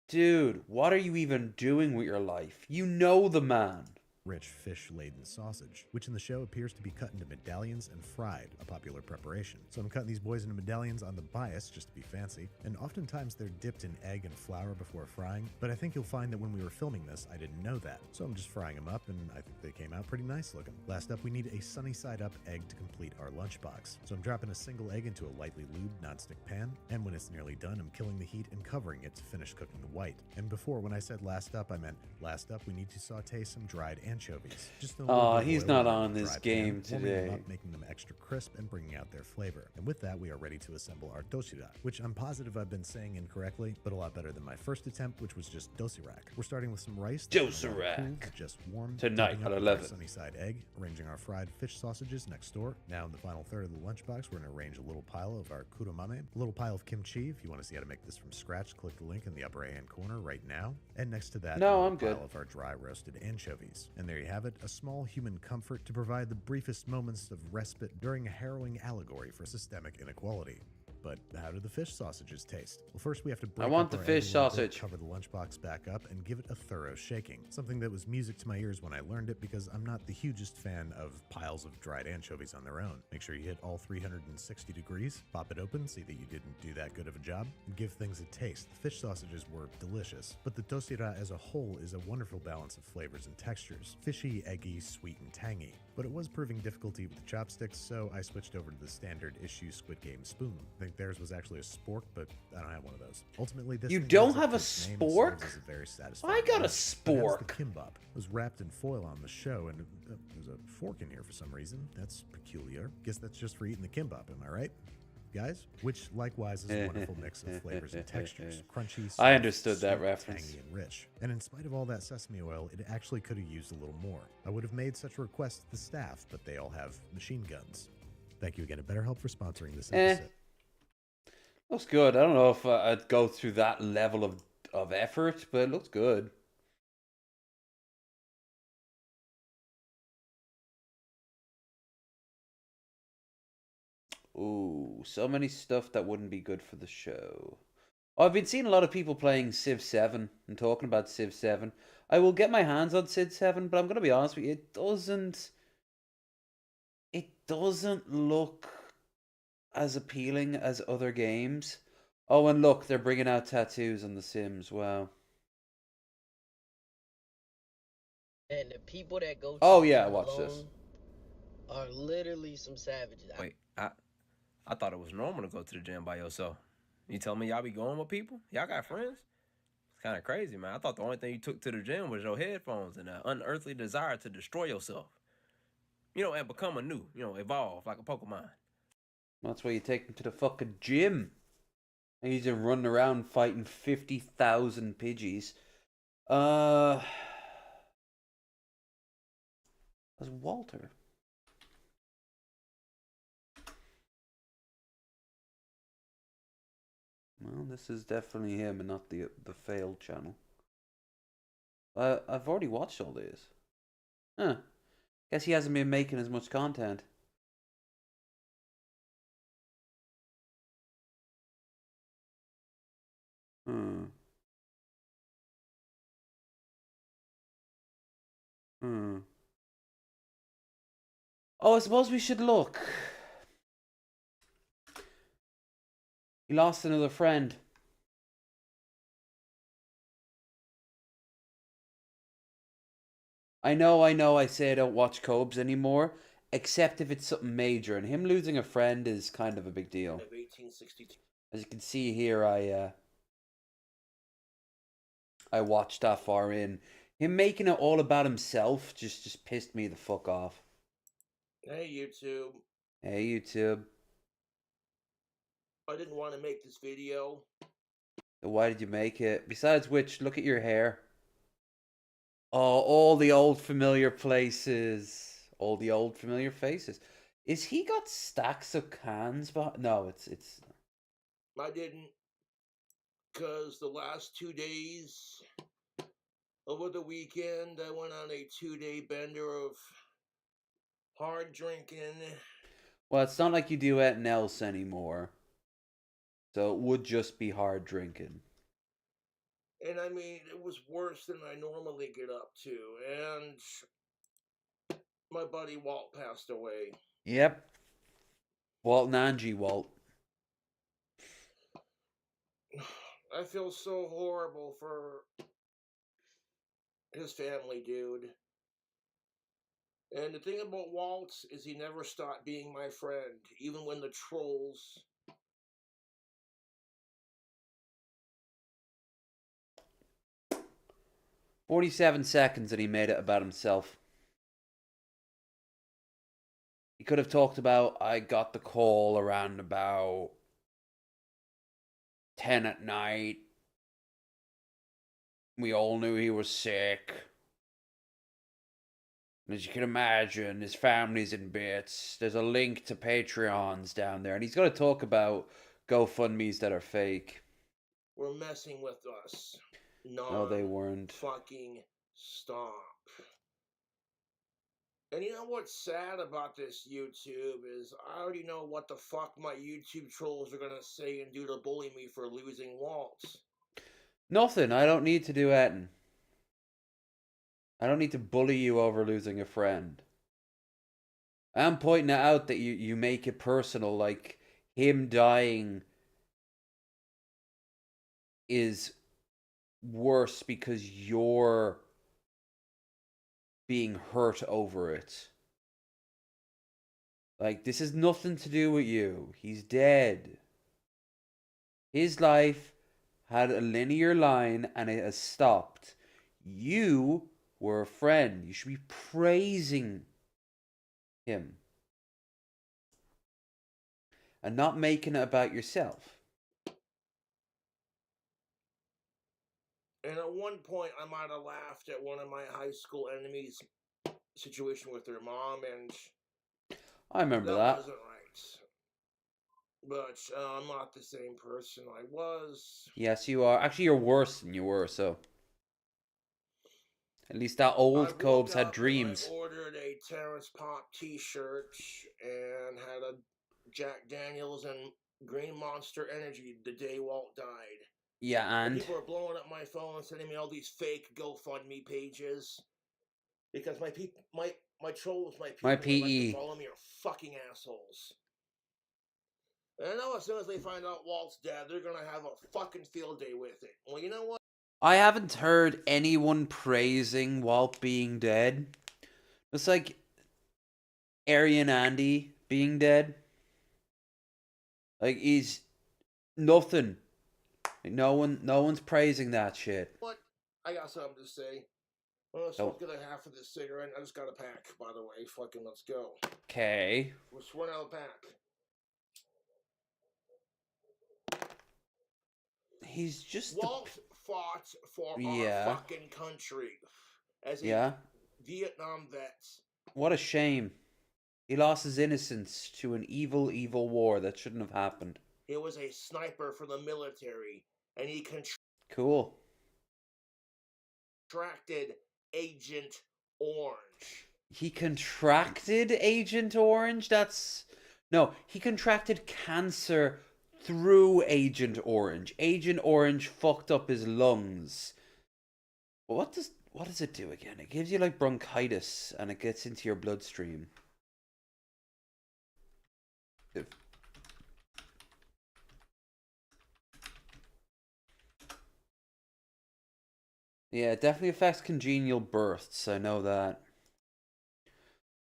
dude, what are you even doing with your life? You know the man. rich fish-laden sausage, which in the show appears to be cut into medallions and fried, a popular preparation. So I'm cutting these boys into medallions on the bias, just to be fancy, and oftentimes they're dipped in egg and flour before frying, but I think you'll find that when we were filming this, I didn't know that. So I'm just frying them up, and I think they came out pretty nice looking. Last up, we need a sunny side up egg to complete our lunchbox. So I'm dropping a single egg into a lightly lubed nonstick pan, and when it's nearly done, I'm killing the heat and covering it to finish cooking the white. And before, when I said last up, I meant last up we need to saute some dried anchovies. Just a little Oh, bit of he's oil not in a on this dry pan, game warming them today. up, making them extra crisp and bringing out their flavor. And with that, we are ready to assemble our doshira, which I'm positive I've been saying incorrectly, but a lot better than my first attempt, which was just dosirak. We're starting with some rice. that's been allowed to cool, Dosirak. but just warm. Tonight topping at up with 11. our sunny side egg, arranging our fried fish sausages next door. Now in the final third of the lunchbox, we're going to arrange a little pile of our kuromame, a little pile of kimchi. If you want to see how to make this from scratch, click the link in the upper right-hand corner right now. And next to that, No, a little I'm good. pile of our dry roasted anchovies. And there you have it, a small human comfort to provide the briefest moments of respite during a harrowing allegory for systemic inequality. But how do the fish sausages taste? Well, first we have to break want up the our fish egg a little bit, sausage. cover the lunchbox back up, and give it a thorough shaking. Something that was music to my ears when I learned it because I'm not the hugest fan of piles of dried anchovies on their own. Make sure you hit all 360 degrees, pop it open, see that you didn't do that good of a job, and give things a taste. The fish sausages were delicious, but the doshira as a whole is a wonderful balance of flavors and textures. Fishy, eggy, sweet, and tangy. But it was proving difficult to eat with the chopsticks, so I switched over to the standard issue Squid Game spoon. I think theirs was actually a spork, but I don't have one of those. Ultimately, this You thing don't lives up have to a its name and spork? serves as a very satisfying I got a meal. It has spork. the kimbap. It was wrapped in foil on the show, and there's a fork in here for some reason. That's peculiar. Guess that's just for eating the kimbap, am I right? Guys, which likewise is a wonderful mix of flavors and textures. Crunchy, I soft, understood that sweet, reference. tangy, and rich. And in spite of all that sesame oil, it actually could have used a little more. I would have made such a request to the staff, but they all have machine guns. Thank you again to BetterHelp for sponsoring this episode. Looks good. I don't know if I'd go through that level of effort, but it looks good. Ooh, so many stuff that wouldn't be good for the show. I've been seeing a lot of people playing Civ 7 and talking about Civ 7. I will get my hands on Civ 7, but I'm going to be honest with you, it doesn't look as appealing as other games. Oh, and look, they're bringing out tattoos on The Sims. Wow. And the people that go to Oh the yeah, gym watch this. alone are literally some savages. Wait, I thought it was normal to go to the gym by yourself. You tell me y'all be going with people? Y'all got friends? It's kind of crazy, man. I thought the only thing you took to the gym was your headphones and an unearthly desire to destroy yourself. You know, and become anew. You know, evolve like a Pokemon. That's why you take them to the fucking gym. And he's just running around fighting 50,000 Pidgeys. That's Walter. Well, this is definitely him and not the failed channel. I've already watched all this. Huh. Guess he hasn't been making as much content. Hmm. Oh, I suppose we should look. He lost another friend. I know, I say I don't watch Cobes anymore, except if it's something major, and him losing a friend is kind of a big deal. Of 1862. As you can see here, I watched that far in. Him making it all about himself just pissed me the fuck off. Hey, YouTube. Hey, YouTube. I didn't want to make this video. Why did you make it? Besides which, look at your hair. Oh, all the old familiar places. All the old familiar faces. Is he got stacks of cans? No, it's... I didn't. Because the last 2 days, over the weekend, I went on a 2-day bender of hard drinking. Well, it's not like you do anything else anymore. So it would just be hard drinking. And I mean, it was worse than I normally get up to. And my buddy Walt passed away. Yep. Walt and Angie Walt. I feel so horrible for his family, dude. And the thing about Walt is he never stopped being my friend, even when the trolls... 47 seconds and he made it about himself. He could have talked about, I got the call around about 10 at night. We all knew he was sick. As you can imagine, his family's in bits. There's a link to Patreons down there. And he's got to talk about GoFundMes that are fake. Were messing with us. No, they weren't. Fucking stop. And you know what's sad about this YouTube is I already know what the fuck my YouTube trolls are gonna say and do to bully me for losing Walt. Nothing. I don't need to do anything. I don't need to bully you over losing a friend. I'm pointing it out that you make it personal, like him dying is worse because you're being hurt over it. Like, this has nothing to do with you. He's dead. His life had a linear line and it has stopped. You were a friend. You should be praising him and not making it about yourself. And at one point, I might have laughed at one of my high school enemies' situation with their mom, and I remember that. wasn't right. But I'm not the same person I was. Yes, you are. Actually, you're worse than you were, so. At least that old Cobes had dreams. I ordered a Terrence Pop t-shirt and had a Jack Daniels and Green Monster Energy the day Walt died. Yeah, And and people are blowing up my phone and sending me all these fake GoFundMe pages because my trolls, my people my that like to PE. follow me are fucking assholes. And I know as soon as they find out Walt's dead, they're gonna have a fucking field day with it. Well, you know what? I haven't heard anyone praising Walt being dead. It's like Arian Andy being dead. Like he's nothing. Like, no one's praising that shit. What? I got something to say. I'm gonna smoke the other half of this cigarette. I just got a pack, by the way. Fucking let's go. Okay. Let's run out of pack. He's just Walt fought for our fucking country as a Vietnam vet. What a shame. He lost his innocence to an evil, evil war that shouldn't have happened. He was a sniper for the military, and he contracted Agent Orange. He contracted Agent Orange? No, he contracted cancer through Agent Orange. Agent Orange fucked up his lungs. But what does it do again? It gives you like bronchitis and it gets into your bloodstream. Yeah, it definitely affects congenial births, I know that.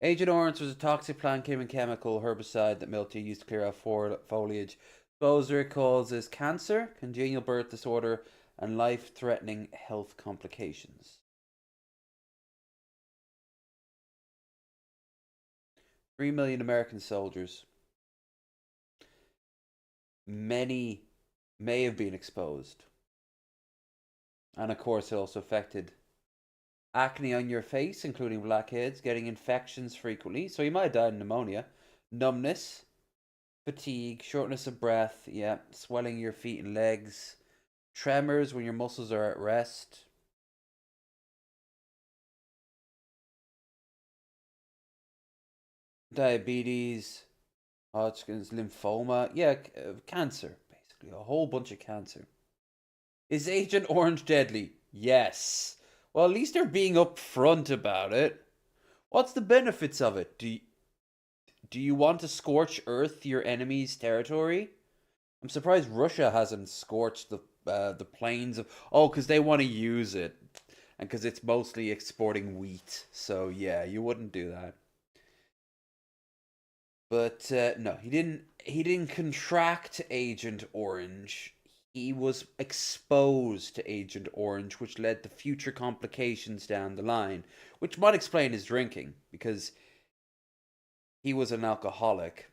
Agent Orange was a toxic plant-killing chemical herbicide that mildew used to clear out foliage. Exposure causes cancer, congenial birth disorder, and life-threatening health complications. 3 million American soldiers. Many may have been exposed. And of course, it also affected acne on your face, including blackheads, getting infections frequently. So you might have died of pneumonia. Numbness, fatigue, shortness of breath, swelling your feet and legs, tremors when your muscles are at rest. Diabetes, Hodgkin's, lymphoma, cancer, basically, a whole bunch of cancer. Is Agent Orange deadly? Yes. Well, at least they're being upfront about it. What's the benefits of it? Do you want to scorch earth your enemy's territory? I'm surprised Russia hasn't scorched the plains of... Oh, because they want to use it. And because it's mostly exporting wheat. So, yeah, you wouldn't do that. But, no, he didn't contract Agent Orange. He was exposed to Agent Orange, which led to future complications down the line, which might explain his drinking, because he was an alcoholic.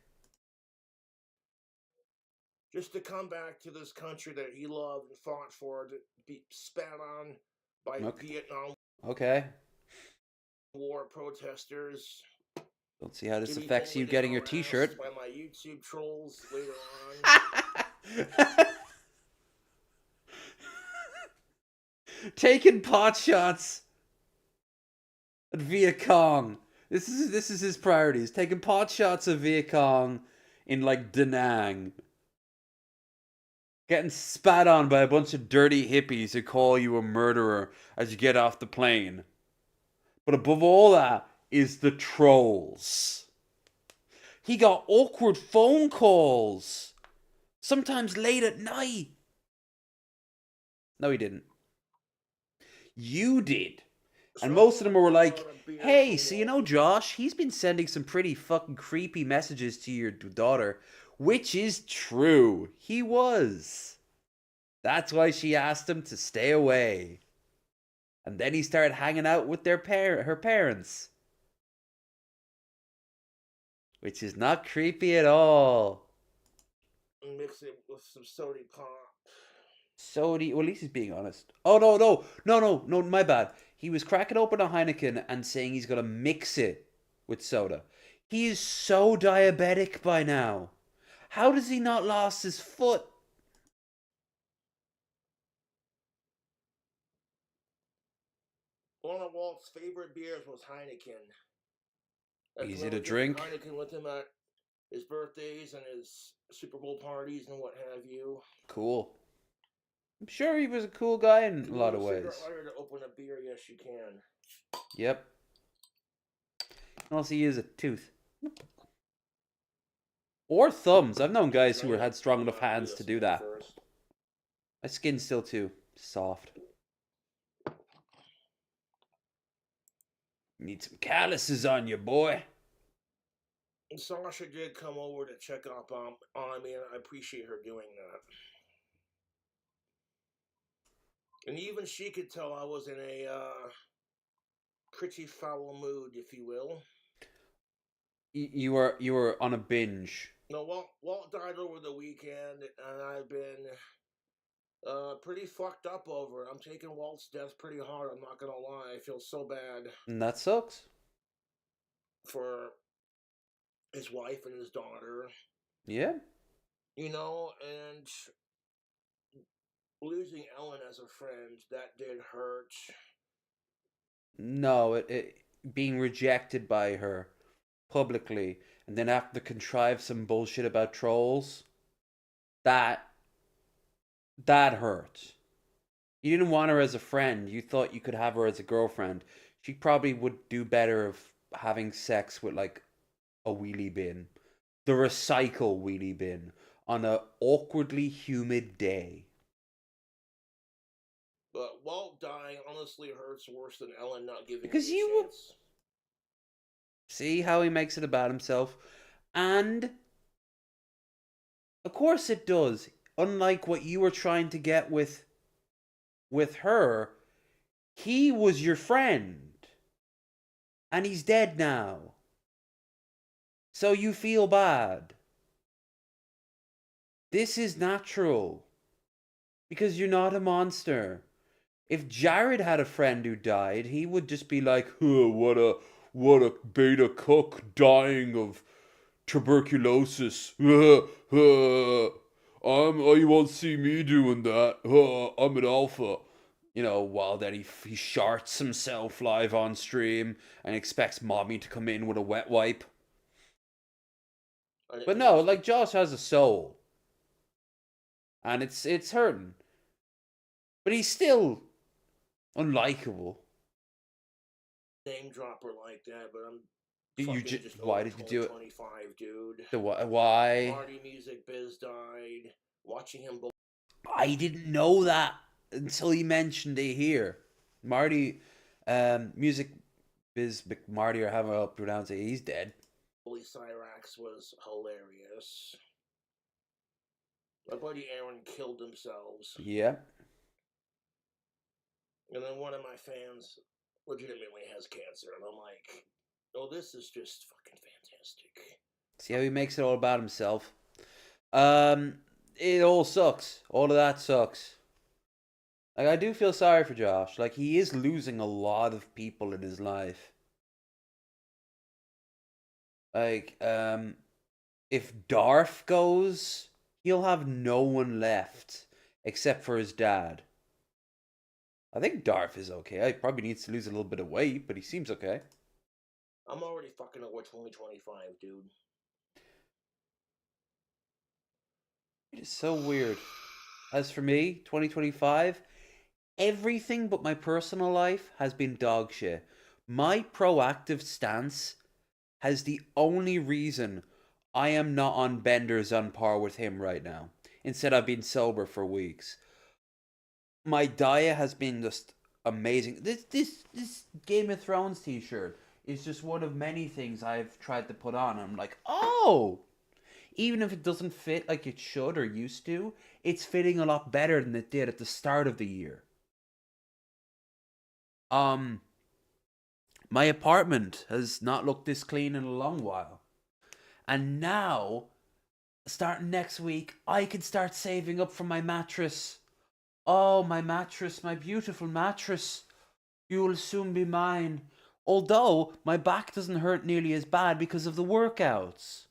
Just to come back to this country that he loved and fought for, to be spat on by Vietnam War protesters. Don't see how this affects you getting your t-shirt. By my YouTube trolls later on. Taking pot shots at Viet Cong. This is his priorities. Taking pot shots of Viet Cong in like Da Nang. Getting spat on by a bunch of dirty hippies who call you a murderer as you get off the plane. But above all that is the trolls. He got awkward phone calls. Sometimes late at night. No, he didn't. You did. And most of them were like, hey, so you know Josh, he's been sending some pretty fucking creepy messages to your daughter. Which is true. He was. That's why she asked him to stay away. And then he started hanging out with her parents. Which is not creepy at all. Mix it with some soda pop. Well, at least he's being honest. Oh, no, my bad. He was cracking open a Heineken and saying he's going to mix it with soda. He is so diabetic by now. How does he not lost his foot? One of Walt's favorite beers was Heineken. Easy to drink. Heineken with him at his birthdays and his Super Bowl parties and what have you. Cool. I'm sure he was a cool guy in a lot of Cigarette ways. lighter to open a beer? Yes, you can. Yep. Unless he is a tooth. Or thumbs. I've known guys who had strong enough hands to do that. First. My skin's still too soft. Need some calluses on you, boy. Sasha did come over to check up on me, and I appreciate her doing that. And even she could tell I was in a pretty foul mood, if you will. You were on a binge. No, Walt died over the weekend, and I've been pretty fucked up over it. I'm taking Walt's death pretty hard. I'm not gonna lie. I feel so bad And that sucks. for his wife and his daughter. Yeah. You know, and losing Ellen as a friend, that did hurt. No, it being rejected by her publicly and then have to contrive some bullshit about trolls. That hurt. You didn't want her as a friend. You thought you could have her as a girlfriend. She probably would do better of having sex with like a wheelie bin. The recycle wheelie bin on a awkwardly humid day. But Walt dying honestly hurts worse than Ellen not giving Because me a you chance. See how he makes it about himself? And of course it does. Unlike what you were trying to get with her, he was your friend. And he's dead now. So you feel bad. This is natural. Because you're not a monster. If Jared had a friend who died, he would just be like, oh, what a beta cook dying of tuberculosis. You won't see me doing that. I'm an alpha. You know, while then he sharts himself live on stream and expects mommy to come in with a wet wipe. But no, like Josh has a soul. And it's hurting. But he's still unlikable. Name dropper like that, but I'm why did you do it? 25, dude. Why? Marty Music Biz died. Watching him. I didn't know that until he mentioned it here. Marty, Music Biz Marty, or however I'll pronounce it, he's dead. Bully Cyrax was hilarious. My buddy Aaron killed themselves. Yeah. And then one of my fans legitimately has cancer, and I'm like, oh, this is just fucking fantastic. See how he makes it all about himself. It all sucks. All of that sucks. Like, I do feel sorry for Josh. Like, he is losing a lot of people in his life. Like, if Darth goes, he'll have no one left except for his dad. I think Darth is okay. He probably needs to lose a little bit of weight, but he seems okay. I'm already fucking over 2025, dude. It is so weird. As for me, 2025, everything but my personal life has been dog shit. My proactive stance has the only reason I am not on benders on par with him right now. Instead, I've been sober for weeks. My diet has been just amazing. This Game of Thrones t-shirt is just one of many things I've tried to put on. I'm like, oh! Even if it doesn't fit like it should or used to, it's fitting a lot better than it did at the start of the year. My apartment has not looked this clean in a long while. And now, starting next week, I can start saving up for my mattress. Oh, my mattress, my beautiful mattress. You will soon be mine. Although, my back doesn't hurt nearly as bad because of the workouts.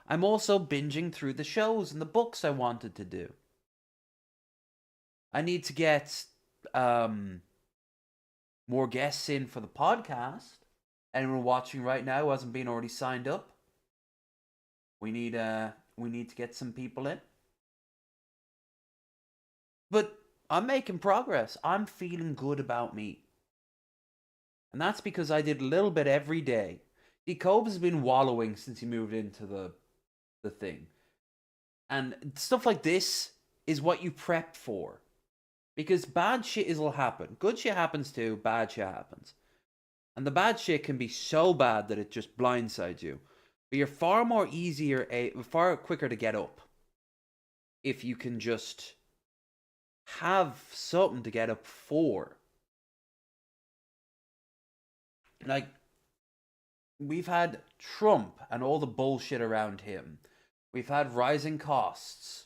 I'm also binging through the shows and the books I wanted to do. I need to get more guests in for the podcast. Anyone watching right now who hasn't been already signed up, we need to get some people in. But I'm making progress. I'm feeling good about me. And that's because I did a little bit every day. See, Cobes has been wallowing since he moved into the thing. And stuff like this is what you prep for. Because bad shit will happen. Good shit happens too, bad shit happens. And the bad shit can be so bad that it just blindsides you. But you're far quicker to get up if you can just have something to get up for. Like, we've had Trump and all the bullshit around him. We've had rising costs.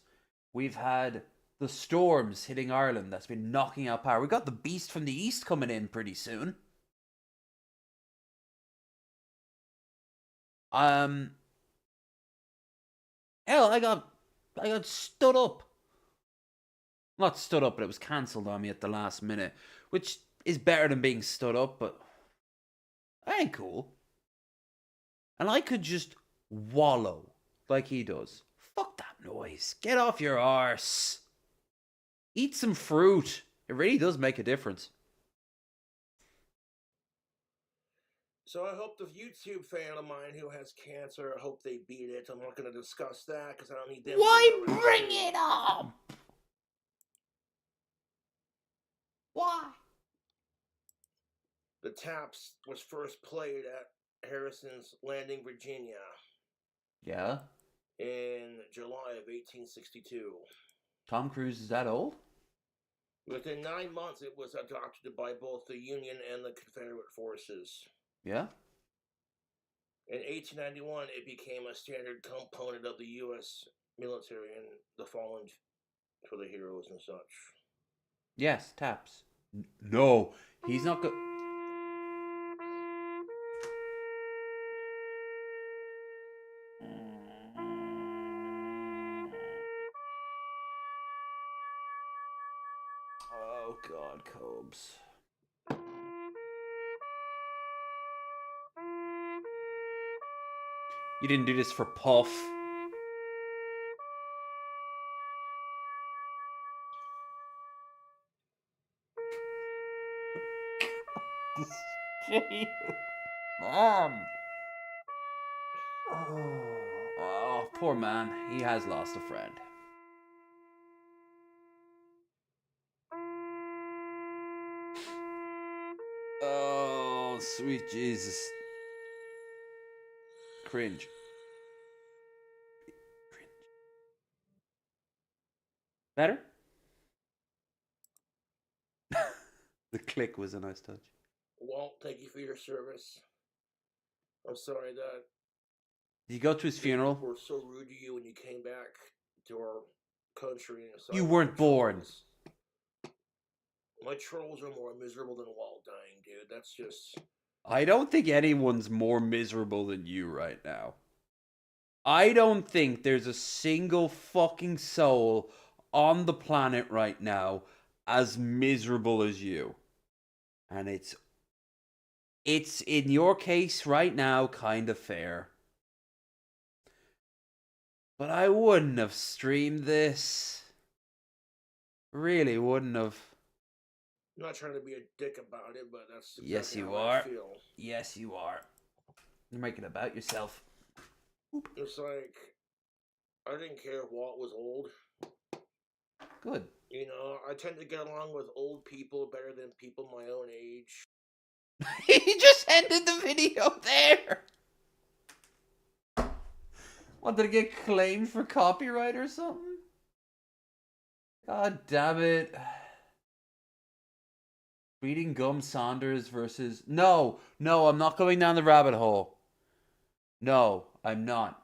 We've had the storms hitting Ireland that's been knocking out power. We got the beast from the east coming in pretty soon. Hell, I got stood up. Not stood up, but it was cancelled on me at the last minute, which is better than being stood up, but that ain't cool. And I could just wallow like he does. Fuck that noise. Get off your arse. Eat some fruit. It really does make a difference. So I hope the YouTube fan of mine who has cancer, I hope they beat it. I'm not going to discuss that because I don't need them. Why bring it up? Why? The Taps was first played at Harrison's Landing, Virginia. Yeah? In July of 1862. Tom Cruise is that old? Within 9 months, it was adopted by both the Union and the Confederate forces. Yeah? In 1891, it became a standard component of the U.S. military and the fallen for the heroes and such. Yes, Taps. No, he's not good. Oh, God, Cobes. You didn't do this for Puff. Mom. Oh, poor man. He has lost a friend. Oh, sweet Jesus. Cringe. Better? The click was a nice touch. Walt, thank you for your service. I'm sorry that... Did you go to his funeral? We were so rude to you when you came back to our country. And You weren't born. My trolls are more miserable than Walt dying, dude. That's just... I don't think anyone's more miserable than you right now. I don't think there's a single fucking soul on the planet right now as miserable as you. And it's in your case right now kind of fair. But I wouldn't have streamed this. Really wouldn't have. I'm not trying to be a dick about it, but that's exactly Yes, you how are. I feel. Yes, you are. You're making it about yourself. It's like, I didn't care if Walt was old. Good. You know, I tend to get along with old people better than people my own age. He just ended the video there. What, did it get claimed for copyright or something? God damn it. Reading Gum Saunders versus... No, I'm not going down the rabbit hole. No, I'm not.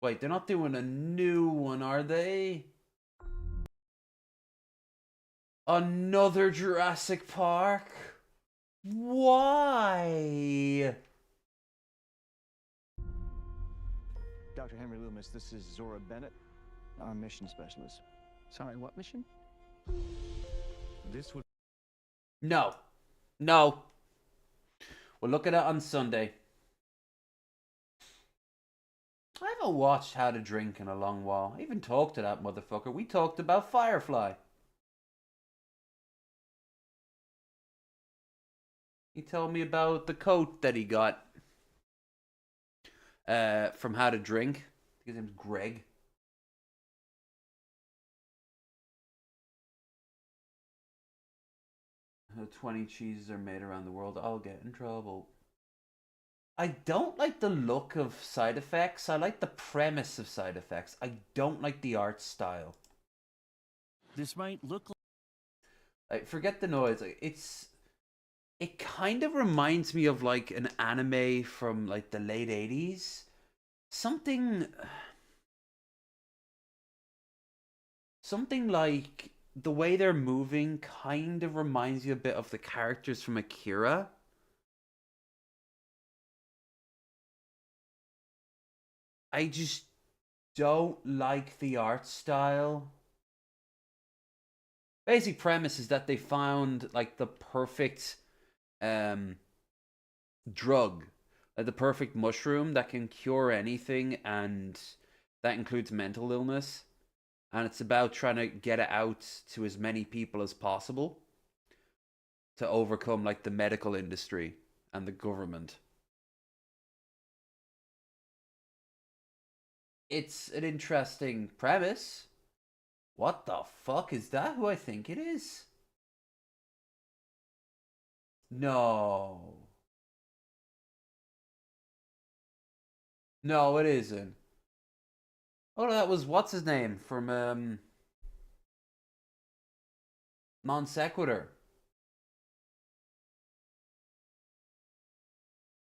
Wait, they're not doing a new one, are they? Another Jurassic Park? Why? Dr. Henry Loomis, this is Zora Bennett, our mission specialist. Sorry, what mission? This would... No. We'll look at it on Sunday. I have not watched How to Drink in a long while. I even talked to that motherfucker. We talked about Firefly. He told me about the coat that he got from How to Drink. His name's Greg. How 20 cheeses are made around the world. I'll get in trouble. I don't like the look of Side Effects. I like the premise of Side Effects. I don't like the art style. This might look like... forget the noise. It kind of reminds me of like an anime from like the late 80s. Something like the way they're moving kind of reminds you a bit of the characters from Akira. I just don't like the art style. Basic premise is that they found like the perfect drug, like the perfect mushroom that can cure anything, and that includes mental illness. And it's about trying to get it out to as many people as possible to overcome like the medical industry and the government. It's an interesting premise. What the fuck is that? Who I think it is? No. No, it isn't. Oh, that was what's his name from Non Sequitur.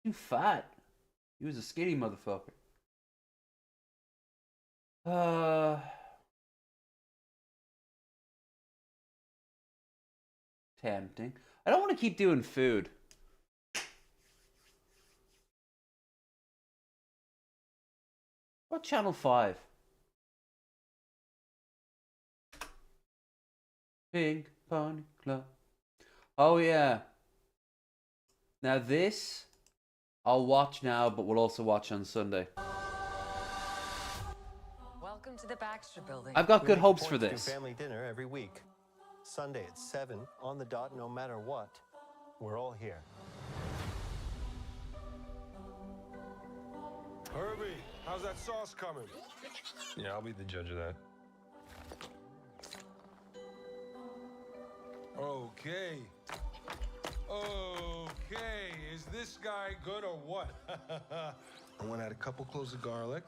Too fat. He was a skinny motherfucker. Tempting. I don't want to keep doing food. What channel 5? Pink Pony Club. Oh yeah. Now this I'll watch now, but we'll also watch on Sunday. Welcome to the Baxter Building. I've got good hopes for this. Family dinner every week. Sunday at 7 on the dot, no matter what. We're all here. Herbie, how's that sauce coming? Yeah, I'll be the judge of that. Okay. Okay, is this guy good or what? I want to add a couple cloves of garlic.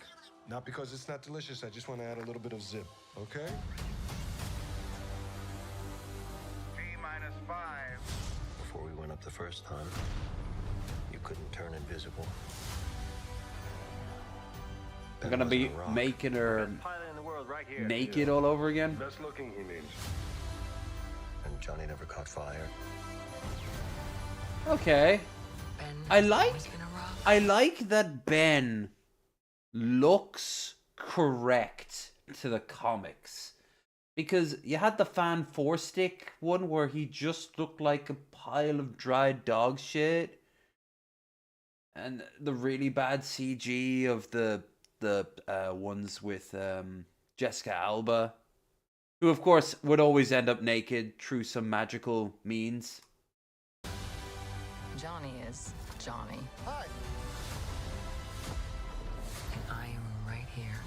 Not because it's not delicious, I just want to add a little bit of zip, okay? T-5. Before we went up the first time, you couldn't turn invisible. I'm gonna be making her naked all over again. Best looking, he means. And Johnny never caught fire. Okay. I like that Ben looks correct to the comics. Because you had the Fan 4-stick one where he just looked like a pile of dried dog shit. And the really bad CG of the ones with Jessica Alba, who of course would always end up naked through some magical means. Johnny is Johnny. Hi. And I am right here.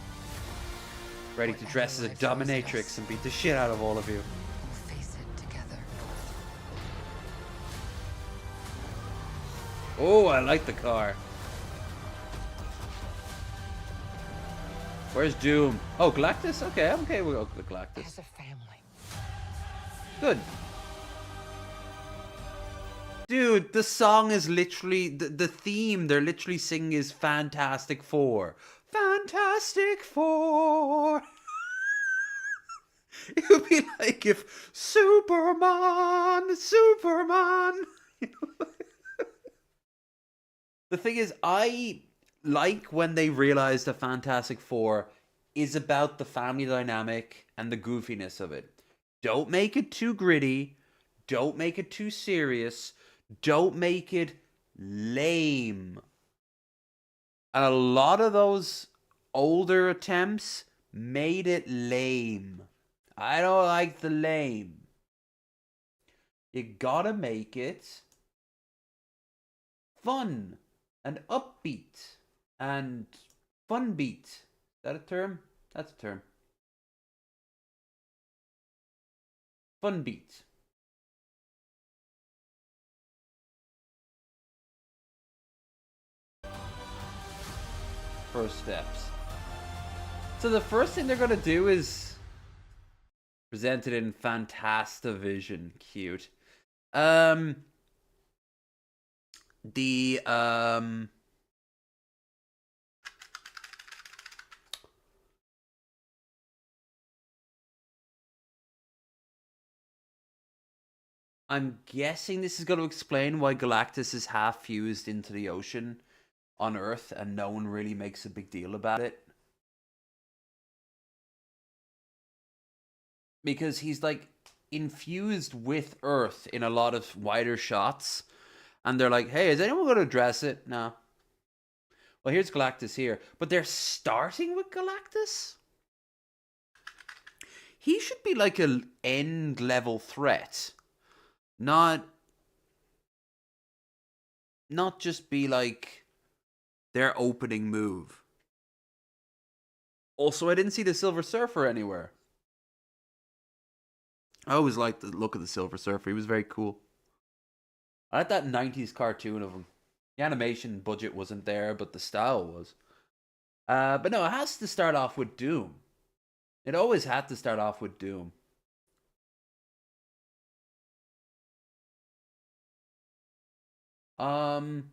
Ready to dress as a dominatrix and beat the shit out of all of you. We'll face it together. Oh, I like the car. Where's Doom? Oh, Galactus? Okay, I'm okay with Galactus. As a family. Good. Dude, the song is literally... The theme they're literally singing is Fantastic Four. Fantastic Four! It would be like if Superman... The thing is, I like when they realize the Fantastic Four is about the family dynamic and the goofiness of it. Don't make it too gritty. Don't make it too serious. Don't make it lame. And a lot of those older attempts made it lame. I don't like the lame. You gotta make it fun and upbeat and fun beat. Is that a term? That's a term. Fun beat. First steps. So the first thing they're gonna do is present it in Fantastavision. Cute. I'm guessing this is going to explain why Galactus is half fused into the ocean on Earth and no one really makes a big deal about it. Because he's like infused with Earth in a lot of wider shots. And they're like, hey, is anyone going to address it? No. Well, here's Galactus here. But they're starting with Galactus? He should be like an end level threat. Not just be like their opening move. Also, I didn't see the Silver Surfer anywhere. I always liked the look of the Silver Surfer. He was very cool. I like that 90s cartoon of him. The animation budget wasn't there, but the style was. But no, it has to start off with Doom. It always had to start off with Doom. I'll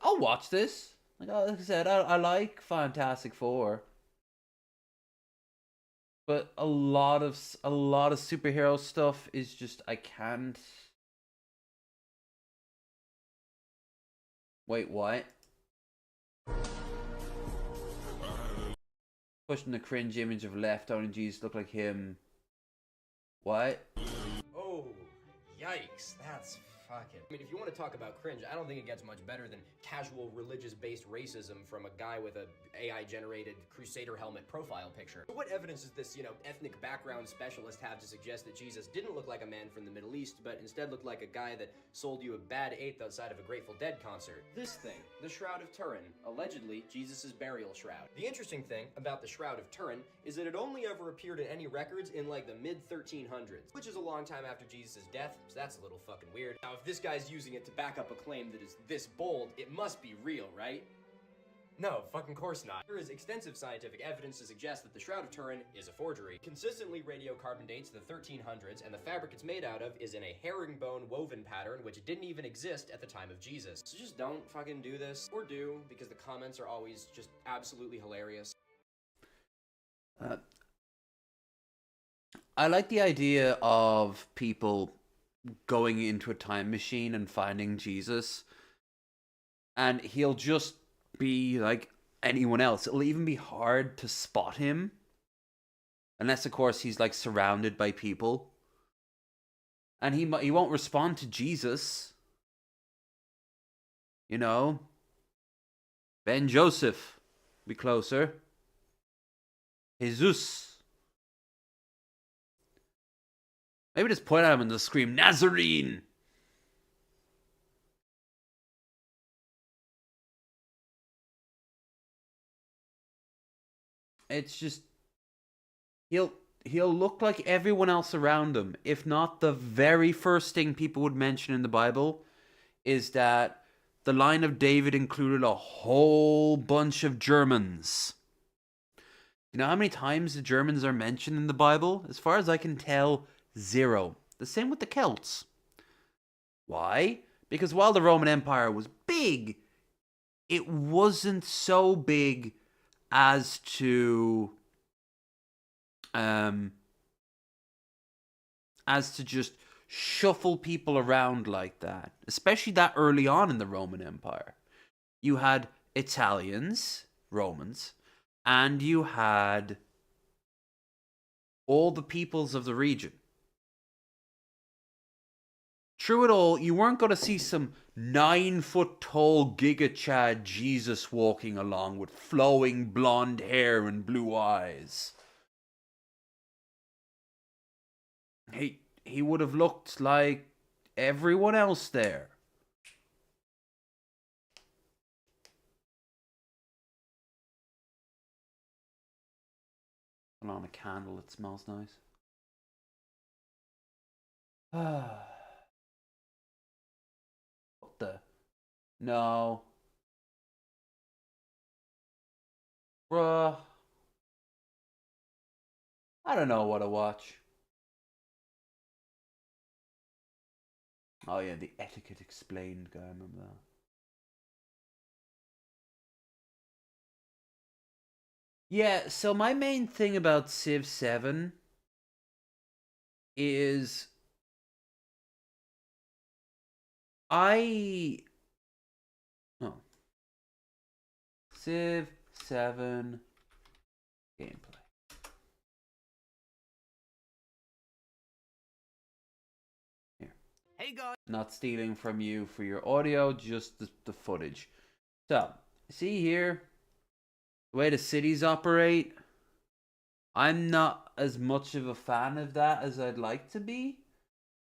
watch this. Like I said, I like Fantastic Four, but a lot of superhero stuff is just I can't. Wait, what? Pushing the cringe image of left, only Jesus look like him. What? Oh, yikes. That's fucking... I mean, if you want to talk about cringe, I don't think it gets much better than casual religious-based racism from a guy with a AI-generated Crusader helmet profile picture. What evidence does this, ethnic background specialist have to suggest that Jesus didn't look like a man from the Middle East, but instead looked like a guy that sold you a bad eighth outside of a Grateful Dead concert? This thing, the Shroud of Turin, allegedly Jesus' burial shroud. The interesting thing about the Shroud of Turin is that it only ever appeared in any records in like the mid-1300s, which is a long time after Jesus' death, so that's a little fucking weird. Now, if this guy's using it to back up a claim that is this bold, it must be real, right? No, fucking course not. There is extensive scientific evidence to suggest that the Shroud of Turin is a forgery. Consistently radiocarbon dates the 1300s, and the fabric it's made out of is in a herringbone woven pattern, which didn't even exist at the time of Jesus. So just don't fucking do this, or do, because the comments are always just absolutely hilarious. I like the idea of people going into a time machine and finding Jesus, and he'll just be like anyone else. It'll even be hard to spot him, unless of course he's like surrounded by people, and he won't respond to Jesus. Ben Joseph be closer. Jesus. Maybe just point at him and just scream Nazarene. It's just he'll look like everyone else around him. If not, the very first thing people would mention in the Bible is that the line of David included a whole bunch of Germans. You know how many times the Germans are mentioned in the Bible? As far as I can tell, 0. The same with the Celts. Why? Because while the Roman Empire was big, it wasn't so big as to just shuffle people around like that, especially that early on in the Roman Empire. You had Italians, Romans, and you had all the peoples of the region through it all, you weren't going to see some 9-foot tall Giga Chad Jesus walking along with flowing blonde hair and blue eyes. He would have looked like everyone else there. Put on a candle, it smells nice. What the? No. Bruh. I don't know what to watch. Oh yeah, the Etiquette Explained guy, I remember that. Yeah, so my main thing about Civ 7 is Oh. Civ 7 gameplay. Here. Hey guys. Not stealing from you for your audio, just the footage. So, see here, the way the cities operate, I'm not as much of a fan of that as I'd like to be,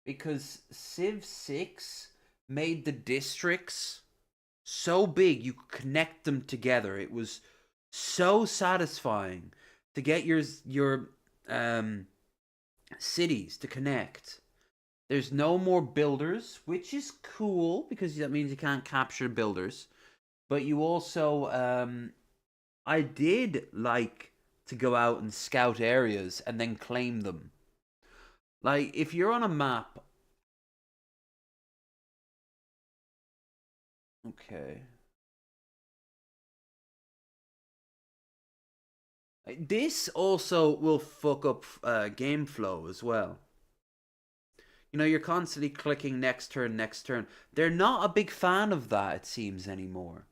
because Civ 6 made the districts so big you could connect them together. It was so satisfying to get your cities to connect. There's no more builders, which is cool because that means you can't capture builders. But you also, I did like to go out and scout areas and then claim them. Like, if you're on a map... Okay. This also will fuck up game flow as well. You know, you're constantly clicking next turn, next turn. They're not a big fan of that, it seems, anymore.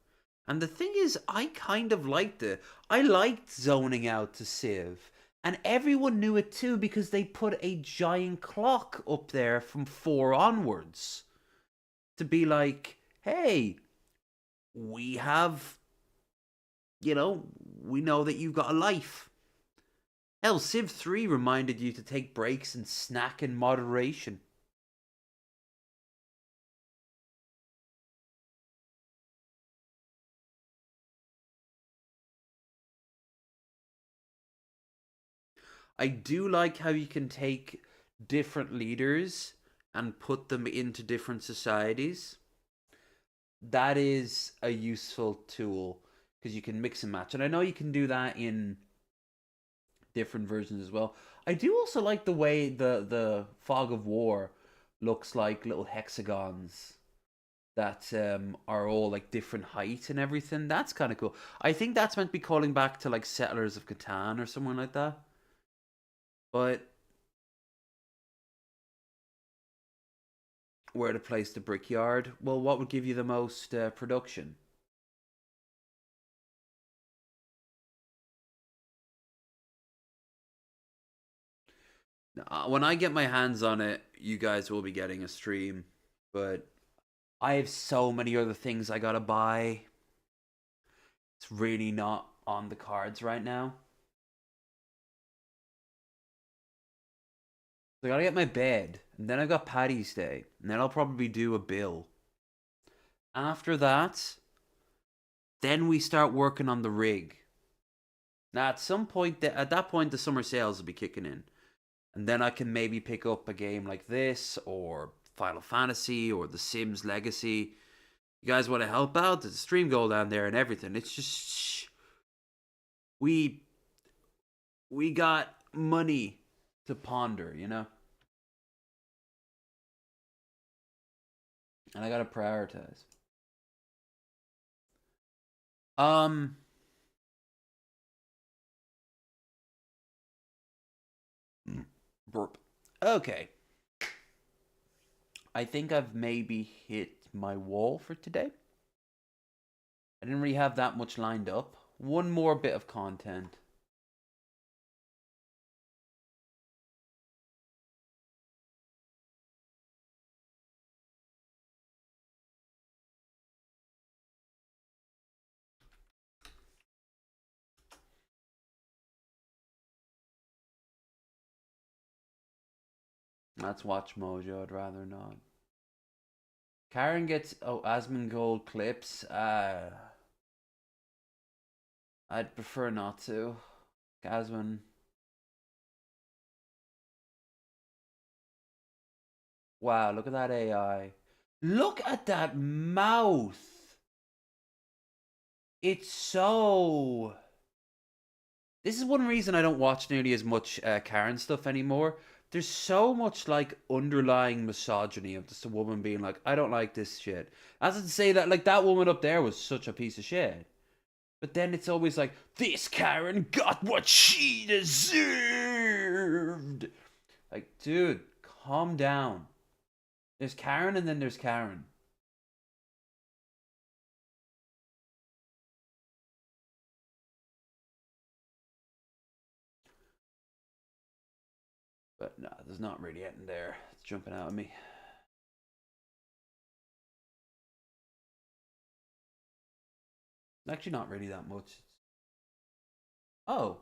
And the thing is, I kind of liked it. I liked zoning out to Civ. And everyone knew it too because they put a giant clock up there from 4 onwards. To be like, hey, we have, you know, we know that you've got a life. Hell, Civ 3 reminded you to take breaks and snack in moderation. I do like how you can take different leaders and put them into different societies. That is a useful tool because you can mix and match. And I know you can do that in different versions as well. I do also like the way the Fog of War looks like little hexagons that are all like different height and everything. That's kind of cool. I think that's meant to be calling back to like Settlers of Catan or someone like that. But where to place the brickyard? Well, what would give you the most production? When I get my hands on it, you guys will be getting a stream. But I have so many other things I gotta buy. It's really not on the cards right now. So I gotta get my bed, and then I've got Paddy's Day, and then I'll probably do a bill. After that, then we start working on the rig. Now, at some point, at that point, the summer sales will be kicking in. And then I can maybe pick up a game like this, or Final Fantasy, or The Sims Legacy. You guys want to help out? There's a stream goal down there and everything. It's just... We got money to ponder, you know? And I gotta prioritize. Burp. Okay. I think I've maybe hit my wall for today. I didn't really have that much lined up. One more bit of content. Let's watch Mojo. I'd rather not. Karen gets Asmongold clips. I'd prefer not to. Asmon. Wow, look at that AI. Look at that mouth. It's so... This is one reason I don't watch nearly as much Karen stuff anymore. There's so much like underlying misogyny of just a woman being like, I don't like this shit. As to say that, like, that woman up there was such a piece of shit. But then it's always like, this Karen got what she deserved. Like, dude, calm down. There's Karen and then there's Karen. But no, there's not really anything there. It's jumping out at me. Actually, not really that much. Oh.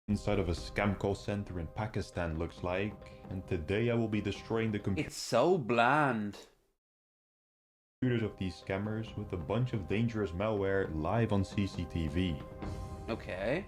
Inside of a scam call center in Pakistan looks like, and today I will be destroying the It's so bland. computers of these scammers with a bunch of dangerous malware live on CCTV. Okay.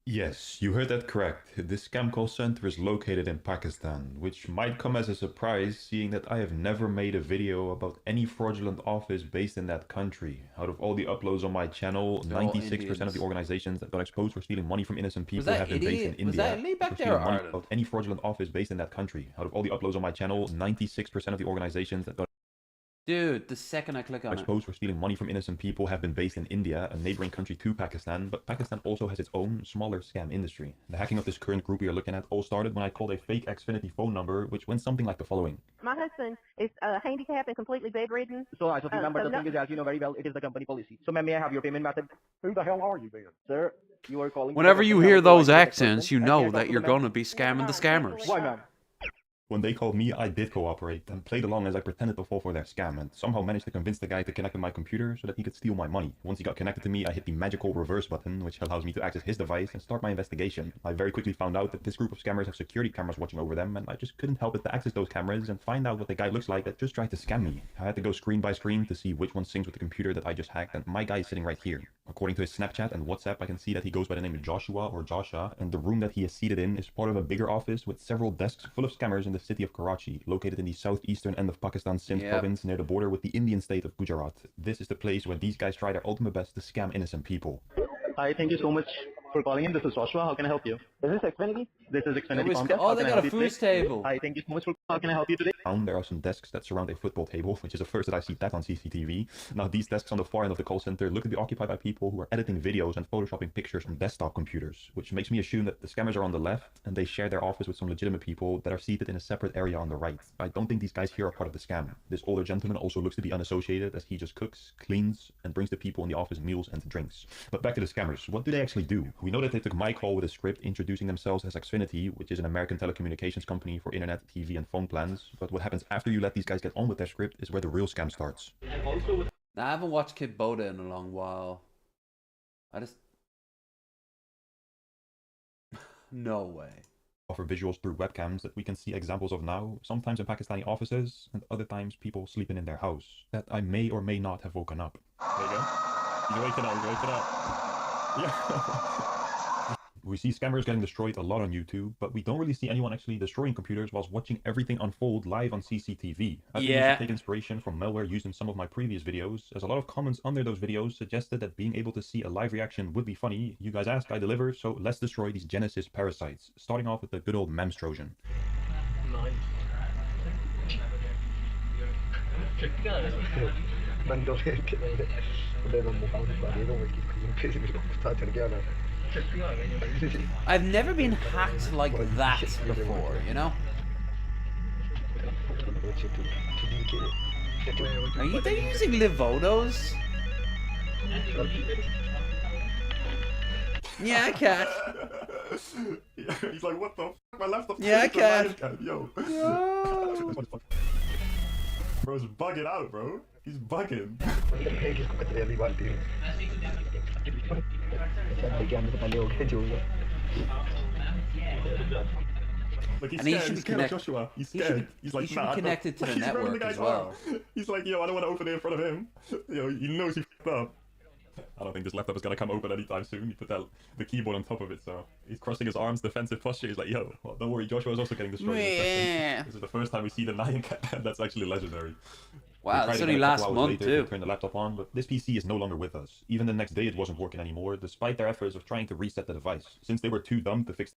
Yes, you heard that correct. This scam call center is located in Pakistan, which might come as a surprise seeing that I have never made a video about any fraudulent office based in that country. Out of all the uploads on my channel, 96% of the organizations that got exposed for stealing money from innocent people have been based in India. Was that Lee back there or Ireland? About any fraudulent office based in that country. Out of all the uploads on my channel, 96% of the organizations that got Dude, the second I click on it. exposed for stealing money from innocent people have been based in India, a neighboring country to Pakistan, but Pakistan also has its own smaller scam industry. The hacking of this current group we are looking at all started when I called a fake Xfinity phone number, which went something like the following. My husband is handicapped and completely bedridden. So, as you remember, the thing is, as you know very well, it is the company policy. So, ma'am, may I have your payment method? Who the hell are you, man? Sir, you are calling... Whenever you hear those accents, you know that you're going to be scamming the scammers. Why, ma'am? When they called me, I did cooperate and played along as I pretended to fall for their scam and somehow managed to convince the guy to connect with my computer so that he could steal my money. Once he got connected to me, I hit the magical reverse button, which allows me to access his device and start my investigation. I very quickly found out that this group of scammers have security cameras watching over them, and I just couldn't help but to access those cameras and find out what the guy looks like that just tried to scam me. I had to go screen by screen to see which one syncs with the computer that I just hacked, and my guy is sitting right here. According to his Snapchat and WhatsApp, I can see that he goes by the name of Joshua or Josha, and the room that he is seated in is part of a bigger office with several desks full of scammers in the city of Karachi, located in the southeastern end of Pakistan's Sindh province near the border with the Indian state of Gujarat. This is the place where these guys try their ultimate best to scam innocent people. Hi, thank you so much for calling in. This is Joshua. How can I help you? Is this Xfinity? This is Xfinity Comcast. Oh, they got a food table. Hi, thank you so much for... How can I help you today? There are some desks that surround a football table, which is the first that I see that on CCTV. Now, these desks on the far end of the call center look to be occupied by people who are editing videos and photoshopping pictures from desktop computers, which makes me assume that the scammers are on the left and they share their office with some legitimate people that are seated in a separate area on the right. I don't think these guys here are part of the scam. This older gentleman also looks to be unassociated as he just cooks, cleans, and brings the people in the office meals and drinks. But back to the scammers. What do they actually do? We know that they took my call with a script introducing themselves as Xfinity, which is an American telecommunications company for internet, TV, and phone plans. But what happens after you let these guys get on with their script is where the real scam starts. Now, I haven't watched Kid Boda in a long while. I just... No way. Offer visuals through webcams that we can see examples of now, sometimes in Pakistani offices, and other times people sleeping in their house, that I may or may not have woken up. There you go. You're waking up, you're waking up. Yeah. We see scammers getting destroyed a lot on YouTube, but we don't really see anyone actually destroying computers whilst watching everything unfold live on CCTV. I think we should take inspiration from malware used in some of my previous videos, as a lot of comments under those videos suggested that being able to see a live reaction would be funny. You guys asked, I deliver, so let's destroy these Genesis parasites, starting off with the good old MEMS Trojan. I've never been hacked like that before, you know? Are they using Livonos? Yeah, cat. He's like, what the f***? My laptop. Yeah, cat. Yo. Bro's bugging out, bro. He's bugging. के आने से पहले हो गया जो हुआ. Like, he's And he scared. should He's be scared of connect- Joshua. He's he should scared. be- He's he like, should be nah. connected to the He's running network guy's as well. arm. He's like, yo, I don't want to open it in front of him. Yo, he knows he f***ed up. I don't think this laptop is gonna come open anytime soon. He put the keyboard on top of it, so he's crossing his arms, defensive posture. He's like, yo, well, don't worry, Joshua is also getting destroyed. in a second. Yeah. This is the first time we see the Nyan Cat. That's actually legendary. Wow, We tried it's again only a couple last hours month later too. to turn the laptop on, but this PC is no longer with us. Even the next day, it wasn't working anymore, despite their efforts of trying to reset the device, since they were too dumb to fix.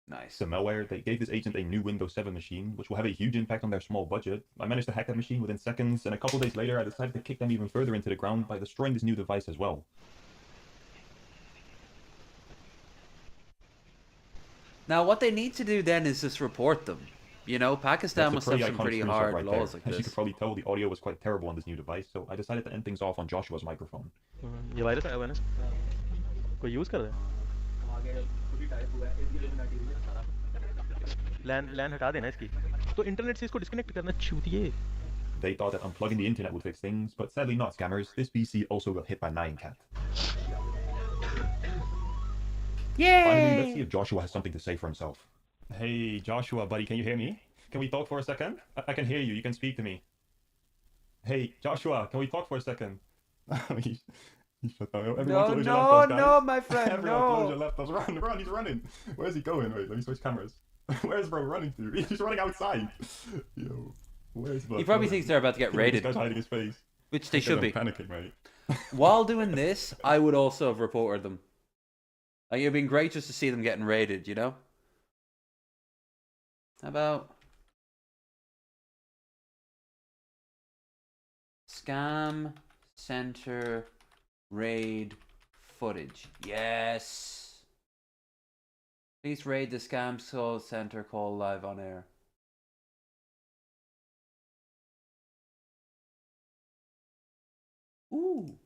Nice. The malware, they gave this agent a new Windows 7 machine, which will have a huge impact on their small budget. I managed to hack that machine within seconds, and a couple days later, I decided to kick them even further into the ground by destroying this new device as well. Now, what they need to do then is just report them. You know, Pakistan That's must a have pretty some iconic pretty screenshot hard right laws there. like As you this. could probably tell, the audio was quite terrible on this new device, so I decided to end things off on Joshua's microphone. ये virus आया हुआ है ना? कोई use कर रहा है? लैन हटा देना इसकी. तो इंटरनेट से इसको डिस्कनेक्ट करना चूतिए. They thought that unplugging the internet would fix things, but sadly not, scammers. This PC also got hit by Nyan Cat. Finally, let's see if Joshua has something to say for himself. Hey, Joshua, buddy, can you hear me? Can we talk for a second? I can hear you. You can speak to me. Hey, Joshua, can we talk for a second? He shut down. Everyone close your laptops, guys. my friend, Everyone close your laptops. Run, he's running. Where's he going? Wait, let me switch cameras. Where's bro running to? He's running outside. Yo, where's bro? He probably thinks they're about to get raided. This guy's hiding his face. Which they should be. Panicking, mate. While doing this, I would also have reported them. Like, it'd been great just to see them getting raided, you know? How about Scam Center raid footage? Yes. Please raid the Scam Center call live on air. Ooh.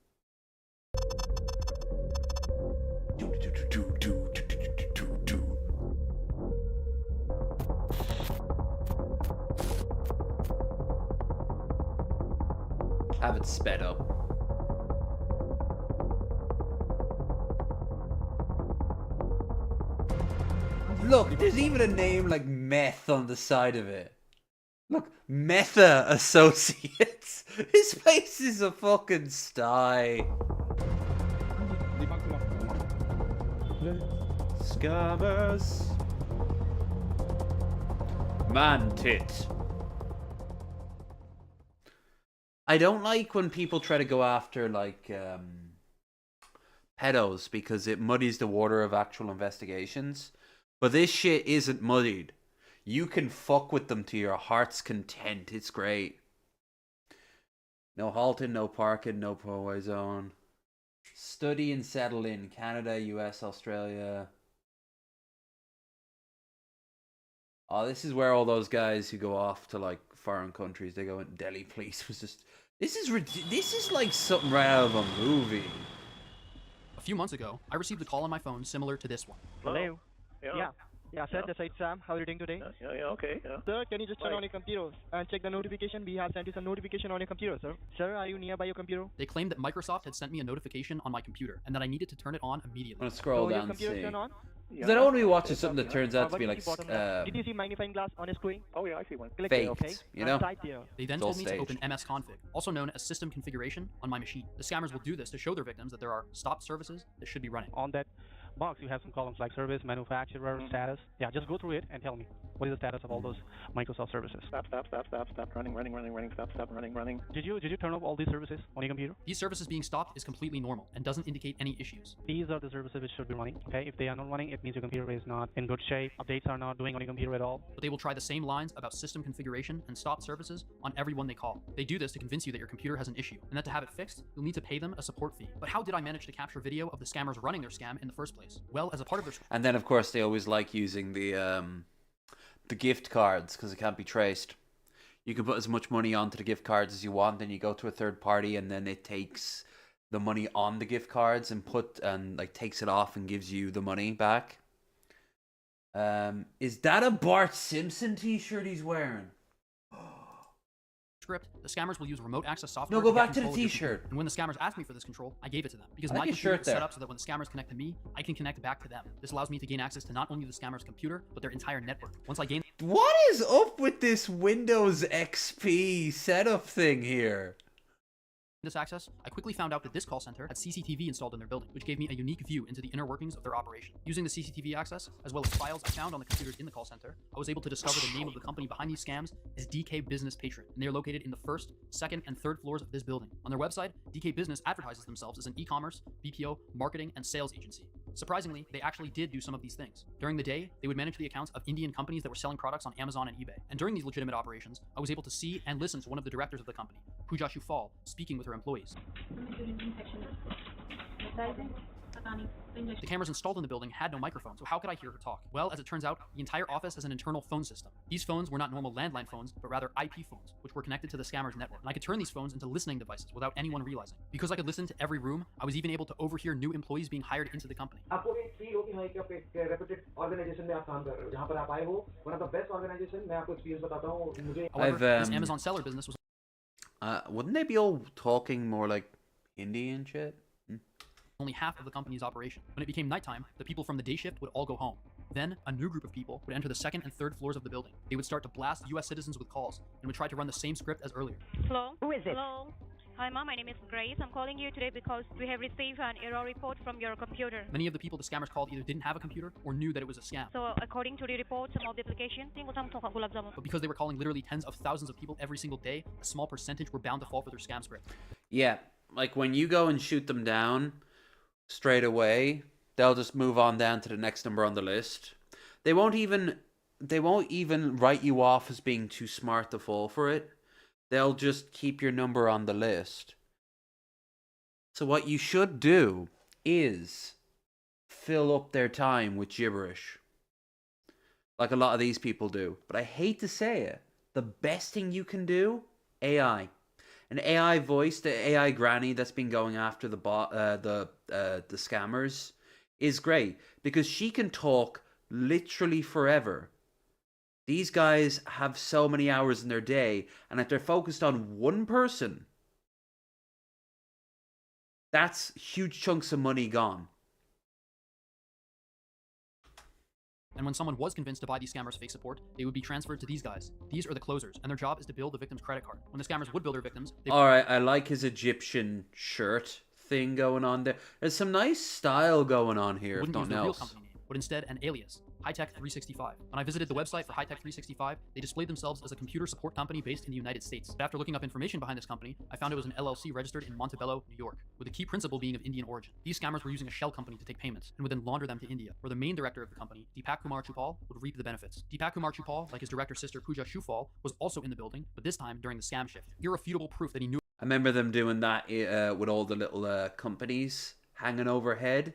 Have it sped up. Look, there's even a name like Meth on the side of it. Look, Metha Associates. His face is a fucking sty. Scammers. Man tit. I don't like when people try to go after like pedos because it muddies the water of actual investigations. But this shit isn't muddied. You can fuck with them to your heart's content. It's great. No halting, no parking, no pro zone. Study and settle in Canada, US, Australia. Oh, this is where all those guys who go off to like foreign countries, they go in Delhi police was just this is like something right out of a movie. A few months ago, I received a call on my phone similar to this one. Hello. Yeah. Yeah, sir, this is Sam. How are you doing today? Okay. Sir, can you just turn on your computer and check the notification? We have sent you some notification on your computer, sir. Sir, are you nearby your computer? They claimed that Microsoft had sent me a notification on my computer and that I needed to turn it on immediately. I'm gonna scroll So your down and computer see. turn on? Because I don't want to be watching something that turns out to be like Did you see magnifying glass on your screen? Oh yeah, I see one. Click faked, there, okay? you know? And type there. They then It's all told me to staged. open MS-config, also known as system configuration, on my machine. The scammers will do this to show their victims that there are stopped services that should be running. On that box, you have some columns like service, manufacturer, status. Yeah, just go through it and tell me what is the status of all those Microsoft services. Stop, running, running. Did you turn off all these services on your computer? These services being stopped is completely normal and doesn't indicate any issues. These are the services which should be running. Okay, if they are not running, it means your computer is not in good shape. Updates are not doing on your computer at all. But they will try the same lines about system configuration and stop services on everyone they call. They do this to convince you that your computer has an issue, and that to have it fixed, you'll need to pay them a support fee. But how did I manage to capture video of the scammers running their scam in the first place? Well, as a part of their... And then of course they always like using the gift cards because it can't be traced. You can put as much money onto the gift cards as you want, then you go to a third party and then it takes the money on the gift cards and like takes it off and gives you the money back. Is that a Bart Simpson t-shirt he's wearing? script, the scammers will use remote access software. No, go get back to the control of your t-shirt. computer. And when the scammers asked me for this control, I gave it to them because I my like your computer shirt is set there. up so that when the scammers connect to me, I can connect back to them. This allows me to gain access to not only the scammers' computer, but their entire network. Once I gain What is up with this Windows XP setup thing here? this access, I quickly found out that this call center had CCTV installed in their building, which gave me a unique view into the inner workings of their operation. Using the CCTV access, as well as files I found on the computers in the call center, I was able to discover the name of the company behind these scams is DK Business Patron, and they are located in the first, second, and third floors of this building. On their website, DK Business advertises themselves as an e-commerce, BPO, marketing, and sales agency. Surprisingly, they actually did do some of these things. During the day, they would manage the accounts of Indian companies that were selling products on Amazon and eBay. And during these legitimate operations, I was able to see and listen to one of the directors of the company, Pooja Shufal, speaking with her employees. The cameras installed in the building had no microphone, so how could I hear her talk? Well, as it turns out, the entire office has an internal phone system. These phones were not normal landline phones, but rather IP phones, which were connected to the scammers' network. And I could turn these phones into listening devices without anyone realizing. Because I could listen to every room, I was even able to overhear new employees being hired into the company. आपको भी feel हो कि हाँ, एक reputed organization में आप काम कर रहे हो, जहाँ पर आप आए हो, one of the best organization, मैं आपको experience बताता हूँ, मुझे. However, this Amazon seller business was Wouldn't they be all talking more like Indian shit? only half of the company's operation. When it became nighttime, the people from the day shift would all go home. Then, a new group of people would enter the second and third floors of the building. They would start to blast US citizens with calls and would try to run the same script as earlier. Hello? Who is it? Hello? Hi, Mom. My name is Grace. I'm calling you today because we have received an error report from your computer. Many of the people the scammers called either didn't have a computer or knew that it was a scam. So, according to the report, some of the application, But because they were calling literally tens of thousands of people every single day, a small percentage were bound to fall for their scam script. Yeah, like when you go and shoot them down straight away, they'll just move on down to the next number on the list. They won't even write you off as being too smart to fall for it. They'll just keep your number on the list. So what you should do is fill up their time with gibberish. Like a lot of these people do. But I hate to say it, the best thing you can do, AI. An AI voice, the AI granny that's been going after the scammers, is great because she can talk literally forever. These guys have so many hours in their day, and if they're focused on one person, that's huge chunks of money gone. And when someone was convinced to buy these scammers' fake support, they would be transferred to these guys. These are the closers, and their job is to bill the victim's credit card. When the scammers would bill their victims, they Alright, I like his Egyptian shirt thing going on there. There's some nice style going on here, if wouldn't use nothing their real else. company name, but instead an alias, Hightech 365. When I visited the website for Hightech 365, they displayed themselves as a computer support company based in the United States. But after looking up information behind this company, I found it was an LLC registered in Montebello, New York, with the key principal being of Indian origin. These scammers were using a shell company to take payments, and would then launder them to India, where the main director of the company, Deepak Kumar Chupal, would reap the benefits. Deepak Kumar Chupal, like his director sister Pooja Shufal, was also in the building, but this time during the scam shift. Irrefutable proof that he knew I remember them doing that with all the little companies hanging overhead,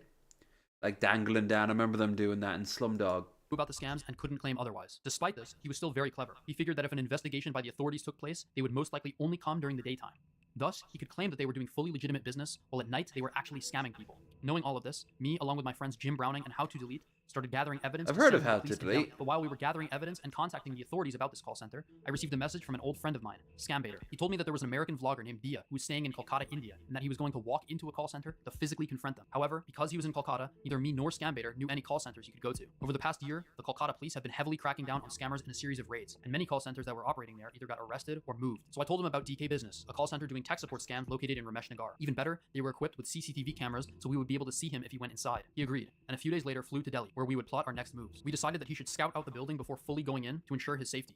like dangling down. I remember them doing that in Slumdog. about the scams and couldn't claim otherwise. Despite this, he was still very clever. He figured that if an investigation by the authorities took place, they would most likely only come during the daytime. Thus, he could claim that they were doing fully legitimate business, while at night they were actually scamming people. Knowing all of this, me, along with my friends Jim Browning and How to Delete, started gathering evidence. I've to heard send of the How police to Delhi. Delete. But while we were gathering evidence and contacting the authorities about this call center, I received a message from an old friend of mine, Scambaiter. He told me that there was an American vlogger named Dia who was staying in Kolkata, India, and that he was going to walk into a call center to physically confront them. However, because he was in Kolkata, neither me nor Scambaiter knew any call centers he could go to. Over the past year, the Kolkata police have been heavily cracking down on scammers in a series of raids, and many call centers that were operating there either got arrested or moved. So I told him about DK Business, a call center doing tech support scams located in Ramesh Nagar. Even better, they were equipped with CCTV cameras so we would be able to see him if he went inside. He agreed, and a few days later flew to Delhi, where we would plot our next moves. We decided that he should scout out the building before fully going in to ensure his safety.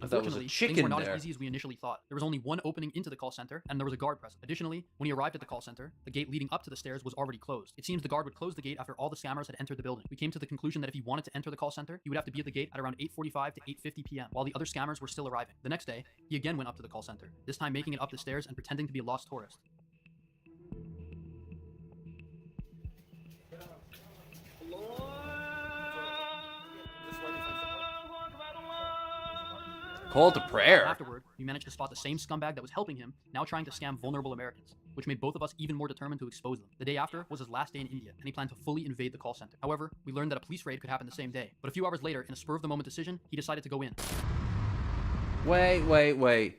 I thought it was a Unfortunately, things chicken were not there. as easy as we initially thought. There was only one opening into the call center, and there was a guard present. Additionally, when he arrived at the call center, the gate leading up to the stairs was already closed. It seems the guard would close the gate after all the scammers had entered the building. We came to the conclusion that if he wanted to enter the call center, he would have to be at the gate at around 8:45 to 8:50 p.m., while the other scammers were still arriving. The next day, he again went up to the call center, this time making it up the stairs and pretending to be a lost tourist. Call to prayer. Afterward, we managed to spot the same scumbag that was helping him, now trying to scam vulnerable Americans. which made both of us even more determined to expose them. The day after was his last day in India, and he planned to fully invade the call center. However, we learned that a police raid could happen the same day. But a few hours later, in a spur-of-the-moment decision, he decided to go in. Wait.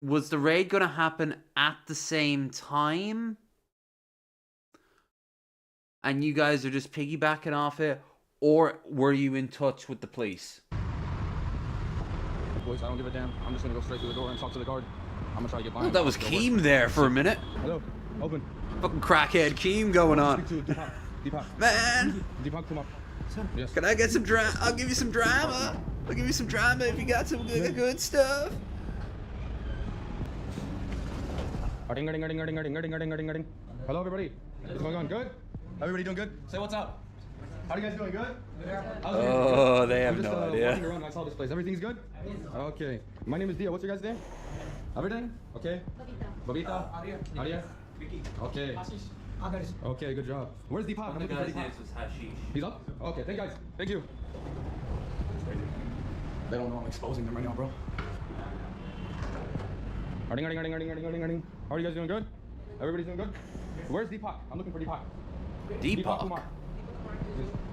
Was the raid going to happen at the same time? And you guys are just piggybacking off it? Or were you in touch with the police? Boys, I don't give a damn. I'm just gonna go straight through the door and talk to the guard. I'm gonna try to get by him. Oh, that was Keem there for a minute. Hello, open. Fucking crackhead Keem going on. Deepak. Man! Deepak, come up. Yes. Can I get some drama? I'll give you some drama. I'll give you some drama if you got some good stuff. Hello, everybody. What's going on? Good? Everybody doing good? Say what's up. How are you guys doing? Good? Oh, they have I'm just, no idea. Walking around, I saw this place. Everything's good? Okay. My name is Dia. What's your guys' name? Everything? Okay. Babita? Arya? Vicky. Okay. Okay, good job. Where's Deepak? I'm looking for Deepak. He's up? Okay, thank you guys. Thank you. They don't know I'm exposing them right now, bro. How are you guys doing? Good? Everybody's doing good? Where's Deepak? I'm looking for Deepak. Deepak? Kumar.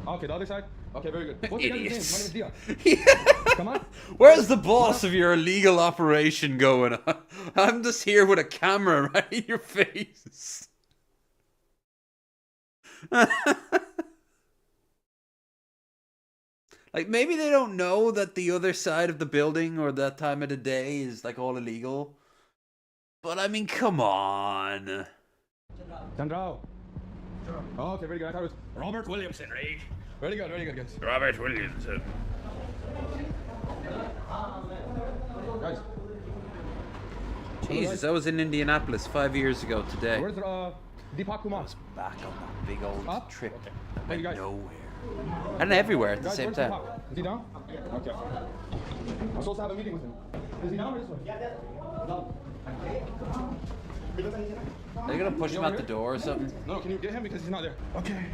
Okay, the other side? Okay, very good. What's your guys' name? My name is Dia. Come on. Where's the boss of your illegal operation going on? I'm just here with a camera right in your face. Like, maybe they don't know that the other side of the building or that time of the day is, like, all illegal. But, I mean, come on. Chandra. Oh, okay, very good. I thought it was Robert Williamson, right? Very good, guys. Robert Williamson. Guys. Jesus, I was in Indianapolis 5 years ago today. Where's Deepak Kumar? Back on that big old trip. Thank you, guys. Nowhere. And everywhere at the Guys, same where's time. Deepak? Is he down? Okay. I'm supposed to have a meeting with him. Is he down or this way? No. Are they gonna push him out the door or something? No, can you get him because he's not there? Okay.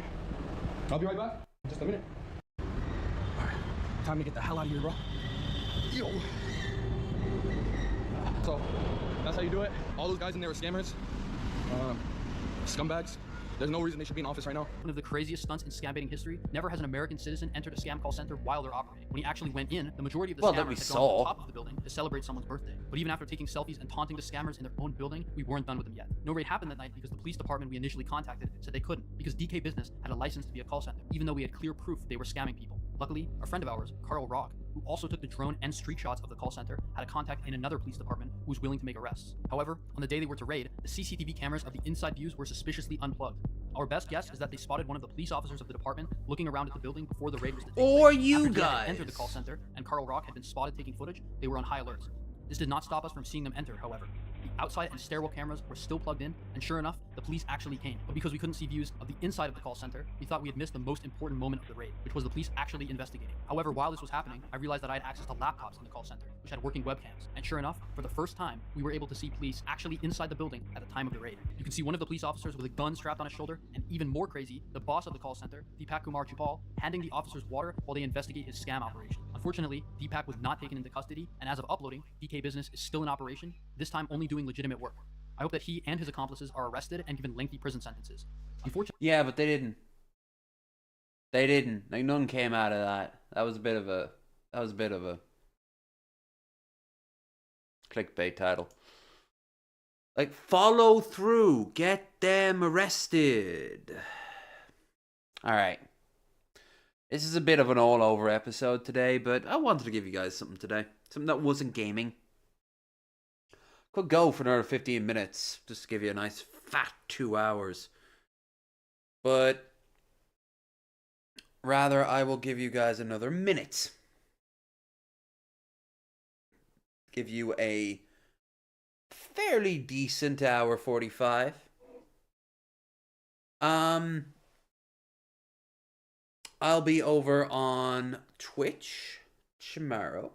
I'll be right back. Just a minute. Alright. Time to get the hell out of here, bro. Yo. So, that's how you do it. All those guys in there are scammers. Scumbags. There's no reason they should be in office right now. One of the craziest stunts in scam baiting history. Never has an American citizen entered a scam call center while they're operating. When he actually went in, the majority of the scammers had gone to the top of the building to celebrate someone's birthday. But even after taking selfies and taunting the scammers in their own building, we weren't done with them yet. No raid happened that night because the police department we initially contacted said they couldn't, because DK Business had a license to be a call center, even though we had clear proof they were scamming people. Luckily, a friend of ours, Carl Rock, who also took the drone and street shots of the call center, had a contact in another police department who was willing to make arrests. However, on the day they were to raid, the CCTV cameras of the inside views were suspiciously unplugged. Our best guess is that they spotted one of the police officers of the department looking around at the building before the raid was to take place. Or you After DK guys entered the call center and Carl Rock had been spotted taking footage, they were on high alert. This did not stop us from seeing them enter, however. The outside and stairwell cameras were still plugged in, and sure enough, the police actually came. But because we couldn't see views of the inside of the call center, we thought we had missed the most important moment of the raid, which was the police actually investigating. However, while this was happening, I realized that I had access to laptops in the call center, which had working webcams. And sure enough, for the first time, we were able to see police actually inside the building at the time of the raid. You can see one of the police officers with a gun strapped on his shoulder, and even more crazy, the boss of the call center, Deepak Kumar Chupal, handing the officers water while they investigate his scam operation. Unfortunately, Deepak was not taken into custody, and as of uploading, DK Business is still in operation, this time only doing legitimate work. I hope that he and his accomplices are arrested and given lengthy prison sentences. Unfortunately, yeah, but they didn't. They didn't. Like, none came out of that. That was a bit of a clickbait title. Like, follow through. Get them arrested. Alright. This is a bit of an all-over episode today, but I wanted to give you guys something today. Something that wasn't gaming. Could go for another 15 minutes, just to give you a nice fat 2 hours. But rather, I will give you guys another minute. Give you a fairly decent hour 45. I'll be over on Twitch tomorrow.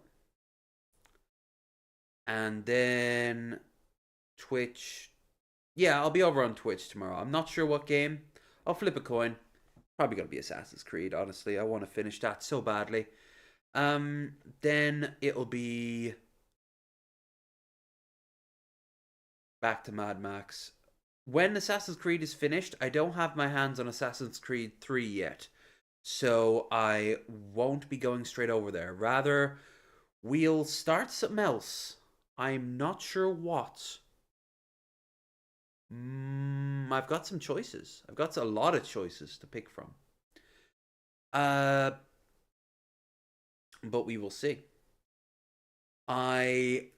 And then Twitch. Yeah, I'll be over on Twitch tomorrow. I'm not sure what game. I'll flip a coin. Probably going to be Assassin's Creed, honestly. I want to finish that so badly. Then it'll be back to Mad Max. when Assassin's Creed is finished, I don't have my hands on Assassin's Creed 3 yet. So I won't be going straight over there. Rather, we'll start something else. I'm not sure what. I've got some choices. I've got a lot of choices to pick from. But we will see. I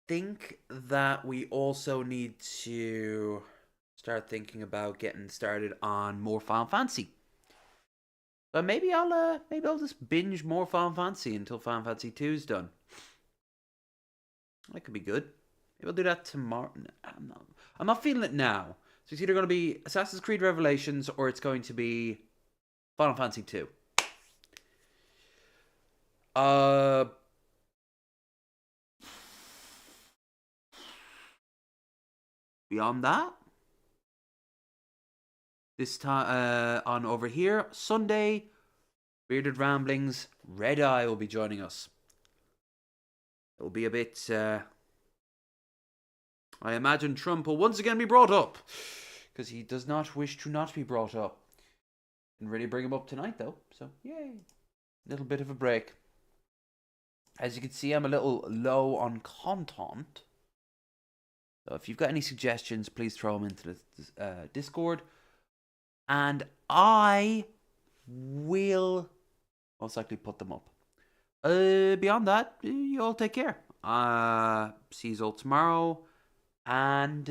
think that we also need to start thinking about getting started on more Final Fantasy. But maybe I'll just binge more Final Fantasy until Final Fantasy 2's done. That could be good. Maybe I'll do that tomorrow. I'm not feeling it now. So it's either going to be Assassin's Creed Revelations or it's going to be Final Fantasy 2. Beyond that, this time on over here, Sunday, Bearded Ramblings, Red Eye will be joining us. It'll be a bit, I imagine Trump will once again be brought up, because he does not wish to not be brought up. Didn't really bring him up tonight though, so yay. Little bit of a break. As you can see, I'm a little low on content. So if you've got any suggestions, please throw them into the Discord. And I will most likely put them up. Beyond that, you all take care. See you all tomorrow. And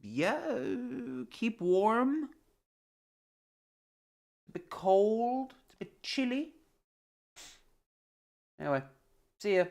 yeah, keep warm. It's a bit cold. It's a bit chilly. Anyway, see ya.